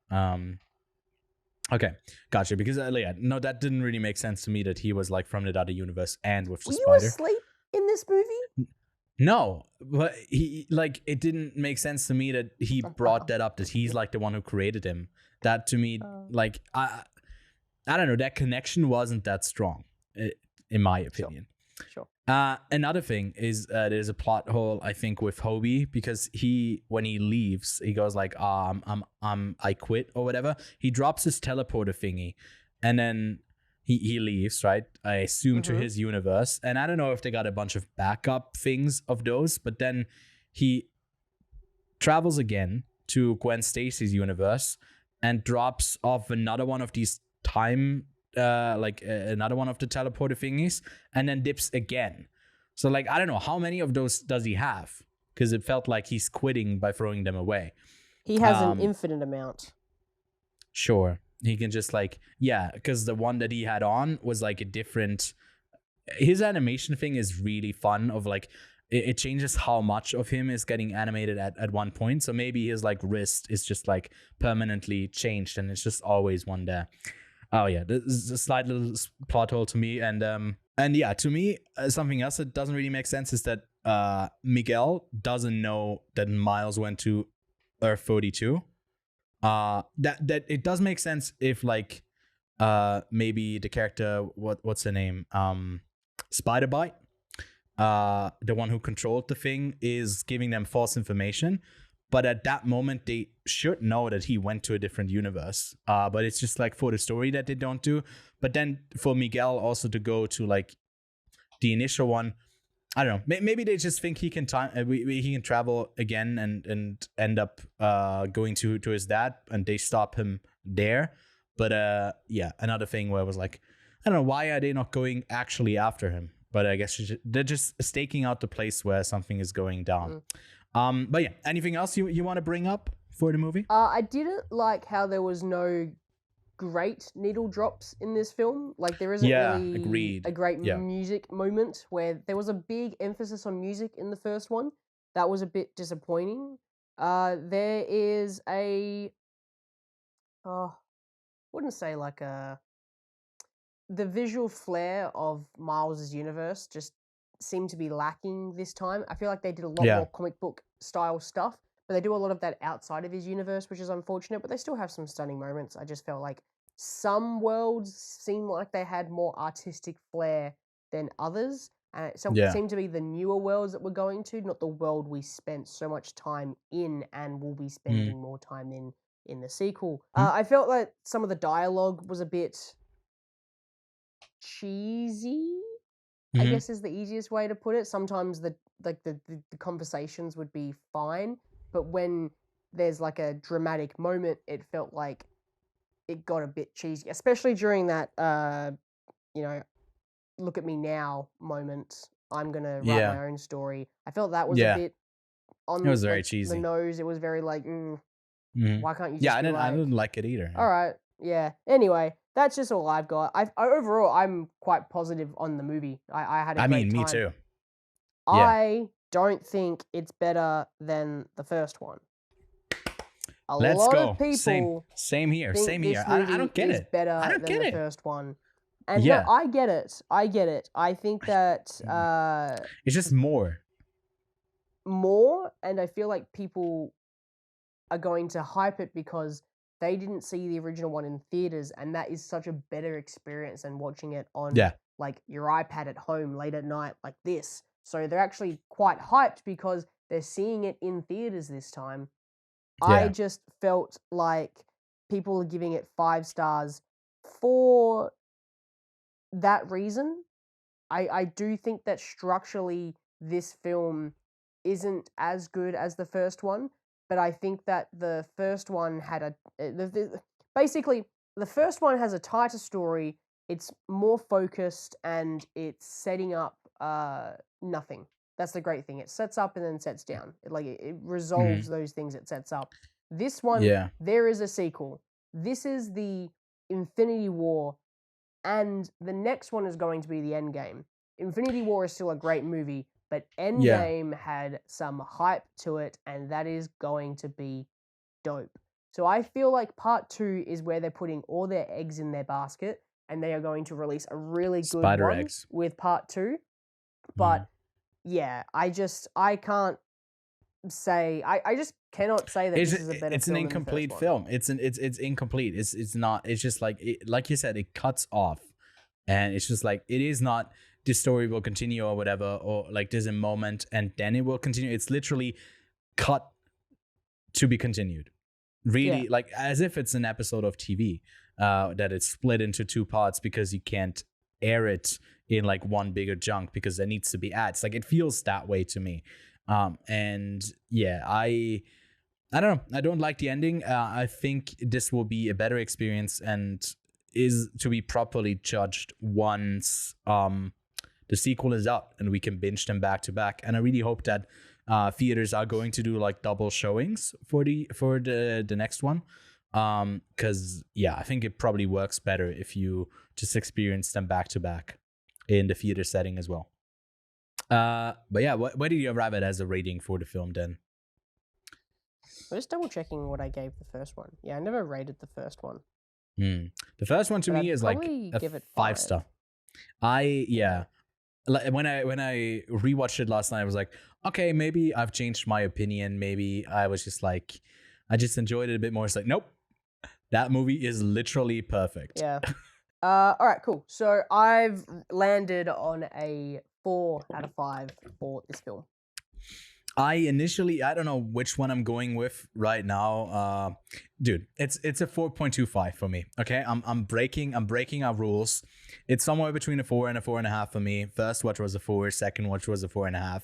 Okay, gotcha. Because no, that didn't really make sense to me that he was like from the other universe and with the spider. Were you asleep in this movie? No, but he like it didn't make sense to me that he brought that up, that he's like the one who created him. That to me, like I don't know, that connection wasn't that strong, in my opinion. Sure. Another thing is there's a plot hole I think with Hobie, because when he leaves, he goes like, I quit or whatever. He drops his teleporter thingy, and then he leaves, right? I assume to his universe, and I don't know if they got a bunch of backup things of those, but then he travels again to Gwen Stacy's universe and drops off another one of these another one of the teleporter thingies, and then dips again. So like, I don't know, how many of those does he have? Because it felt like he's quitting by throwing them away. He has an infinite amount. Sure. He can just like, yeah, because the one that he had on was like a different, his animation thing is really fun, of like, it changes how much of him is getting animated at one point. So maybe his like wrist is just like permanently changed and it's just always one there. Oh yeah, this is a slight little plot hole to me. And yeah, to me, something else that doesn't really make sense is that Miguel doesn't know that Miles went to Earth 42. That it does make sense if like maybe the character, what's her name, Spider-Bite, the one who controlled the thing, is giving them false information, but at that moment they should know that he went to a different universe, but it's just like for the story that they don't do. But then for Miguel also to go to like the initial one, I don't know. Maybe they just think he can he can travel again and end up going to his dad, and they stop him there. But yeah, another thing where I was like, I don't know, why are they not going actually after him? But I guess they're just staking out the place where something is going down. But yeah, anything else you want to bring up for the movie? I didn't like how there was no great needle drops in this film. Like, there isn't really a great music moment, where there was a big emphasis on music in the first one. That was a bit disappointing. There is wouldn't say like the visual flair of Miles's universe just seemed to be lacking this time. I feel like they did a lot more comic book style stuff, but they do a lot of that outside of his universe, which is unfortunate, but they still have some stunning moments. I just felt like some worlds seemed like they had more artistic flair than others. And it seemed to be the newer worlds that we're going to, not the world we spent so much time in and will be spending more time in the sequel. I felt like some of the dialogue was a bit cheesy, I guess is the easiest way to put it. Sometimes the conversations would be fine, but when there's like a dramatic moment, it felt like it got a bit cheesy, especially during that look at me now moment. I'm gonna write my own story. I felt that was a bit on it was very cheesy. The nose. It was very like, why can't you? Just I didn't like it either. All right, yeah. Anyway, that's just all I've got. Overall, I'm quite positive on the movie. I had a great time. Me too. I don't think it's better than the first one. Let's go. Of people same here. Same here. I don't get it. Better I don't than get the it. first one. And no, I get it. I think that it's just more, and I feel like people are going to hype it because they didn't see the original one in theaters, and that is such a better experience than watching it on like your iPad at home late at night like this. So they're actually quite hyped because they're seeing it in theaters this time. I just felt like people are giving it 5 stars for that reason. I do think that structurally this film isn't as good as the first one, but I think that the first one had basically the first one has a tighter story. It's more focused and it's setting up nothing. That's the great thing. It sets up and then sets down. It resolves those things it sets up. This one, there is a sequel. This is the Infinity War, and the next one is going to be the Endgame. Infinity War is still a great movie, but Endgame had some hype to it, and that is going to be dope. So I feel like part 2 is where they're putting all their eggs in their basket, and they are going to release a really good one with part 2. But yeah, I can't say I just cannot say that It's this is a better it's film an than the first incomplete one. film. It's incomplete. It's not. It's just like like you said, it cuts off, and it's just like it is not. This story will continue or whatever, or like there's a moment and then it will continue. It's literally cut to be continued. Really, Yeah. like as if it's an episode of TV that it's split into two parts because you can't air it in like one bigger chunk because there needs to be ads. Like it feels that way to me. And yeah, I don't know. I don't like the ending. I think this will be a better experience and is to be properly judged once the sequel is out and we can binge them back to back. And I really hope that theaters are going to do like double showings for the next one. Because yeah, I think it probably works better if you just experience them back to back in the theater setting as well. But yeah, where did you arrive at as a rating for the film then? I'm just double checking what I gave the first one. Yeah, I never rated the first one. The first one to But me I'd is like probably a give it 5 star. Like, when I rewatched it last night, I was like, okay, maybe I've changed my opinion. Maybe I was just like, I just enjoyed it a bit more. It's like, nope, that movie is literally perfect. Yeah. All right, cool. So I've landed on a 4 out of 5 for this film. I don't know which one I'm going with right now. Dude, it's a 4.25 for me. Okay, I'm breaking our rules. It's somewhere between a 4 and a 4.5 for me. First watch was a 4, second watch was a 4.5.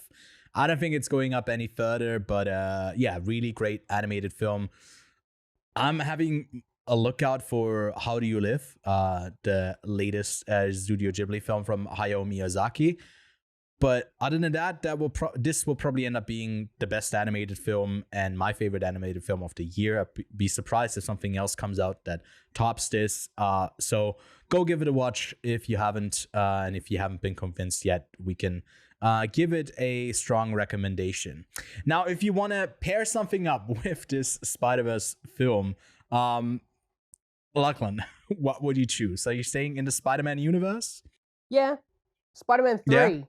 I don't think it's going up any further, but yeah, really great animated film. I'm having a lookout for How Do You Live, the latest Studio Ghibli film from Hayao Miyazaki. But other than that, this will probably end up being the best animated film and my favorite animated film of the year. I'd be surprised if something else comes out that tops this. So go give it a watch if you haven't, and if you haven't been convinced yet, we can give it a strong recommendation. Now, if you want to pair something up with this Spider-Verse film, Lachlan, what would you choose? Are you staying in the Spider-Man universe? Yeah. Spider-Man 3. Yeah.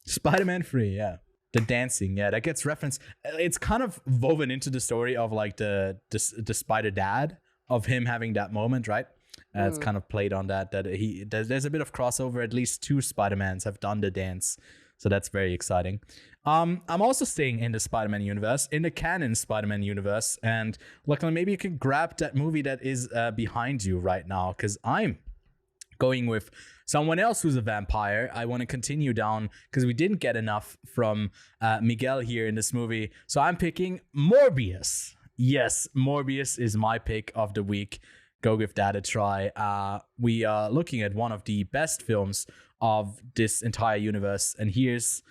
Spider-Man 3, yeah. The dancing, yeah, that gets referenced. It's kind of woven into the story of like the Spider Dad, of him having that moment, right? It's kind of played on that there's a bit of crossover. At least 2 Spider-Mans have done the dance, so that's very exciting. I'm also staying in the Spider-Man universe, in the canon Spider-Man universe, and Lachlan, maybe you can grab that movie that is behind you right now, because I'm going with someone else who's a vampire. I want to continue down because we didn't get enough from Miguel here in this movie. So I'm picking Morbius. Yes, Morbius is my pick of the week. Go give that a try. We are looking at one of the best films of this entire universe. And here's,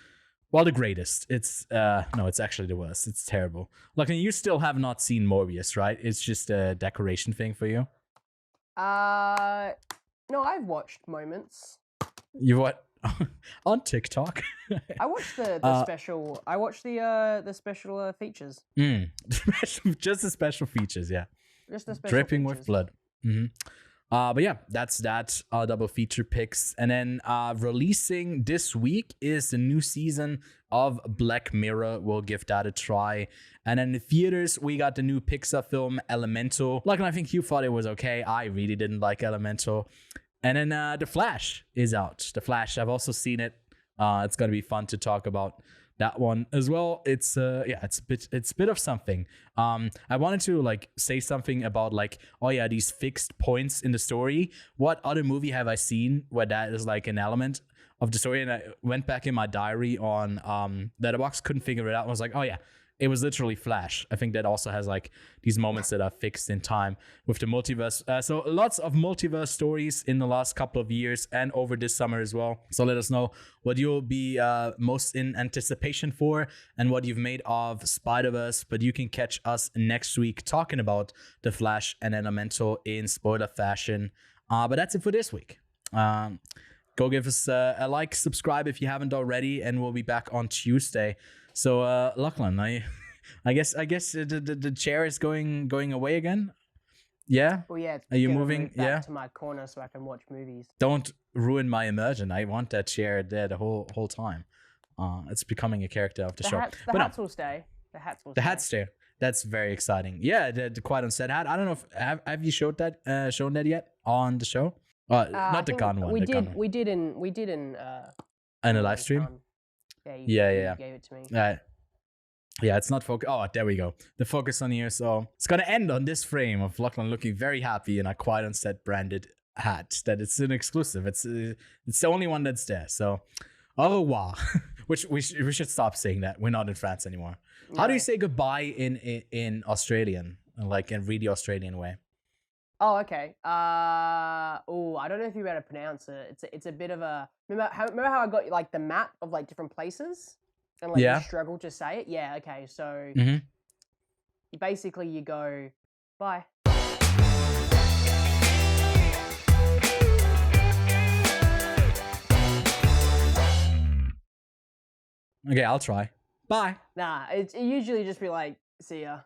well, the greatest. It's actually the worst. It's terrible. Look, and you still have not seen Morbius, right? It's just a decoration thing for you? No, I've watched moments. You what? On TikTok? I watched the special. I watched the special features. Just the special features, yeah. Just the special Dripping features. with blood. But yeah, that's that. Double feature picks. And then releasing this week is the new season of Black Mirror. We'll give that a try. And then in the theaters, we got the new Pixar film Elemental. Like, I think you thought it was okay. I really didn't like Elemental. And then The Flash is out. The Flash, I've also seen it. It's gonna be fun to talk about that one as well. It's it's a bit of something. I wanted to like say something about like, oh yeah, these fixed points in the story. What other movie have I seen where that is like an element of the story? And I went back in my diary on Letterboxd, couldn't figure it out. I was like, oh yeah, it was literally Flash. I think that also has like these moments that are fixed in time with the multiverse. So lots of multiverse stories in the last couple of years and over this summer as well. So let us know what you'll be most in anticipation for and what you've made of Spider-Verse. But you can catch us next week talking about The Flash and Elemental in spoiler fashion. But that's it for this week. Go give us a like, subscribe if you haven't already, and we'll be back on Tuesday. So, Lachlan, I guess the chair is going away again. Yeah. Well, yeah. Are you gonna moving? move back Yeah. to my corner so I can watch movies. Don't ruin my immersion. I want that chair there the whole time. It's becoming a character of the show. The But no, hats will stay. The hats will the stay. hat stare. That's very exciting. Yeah, the Quiet on Set hat. I don't know if have you shown that yet on the show? I Not the think gun one. We the did. gun one. We did in In a live stream. Cannes. Yeah. Yeah. You gave it to me. Yeah, it's not focus. Oh, there we go. The focus on here. So it's gonna end on this frame of Lachlan looking very happy in a Quiet on Set branded hat. That it's an exclusive. It's the only one that's there. So, au revoir. Which we should stop saying that. We're not in France anymore. How do you say goodbye in Australian, like in really Australian way? Oh, okay. I don't know if you're able to pronounce it. It's a bit of a remember how I got like the map of like different places and like you struggle to say it. Yeah. Okay. So you basically you go bye. Okay, I'll try. Bye. Nah, it usually just be like see ya.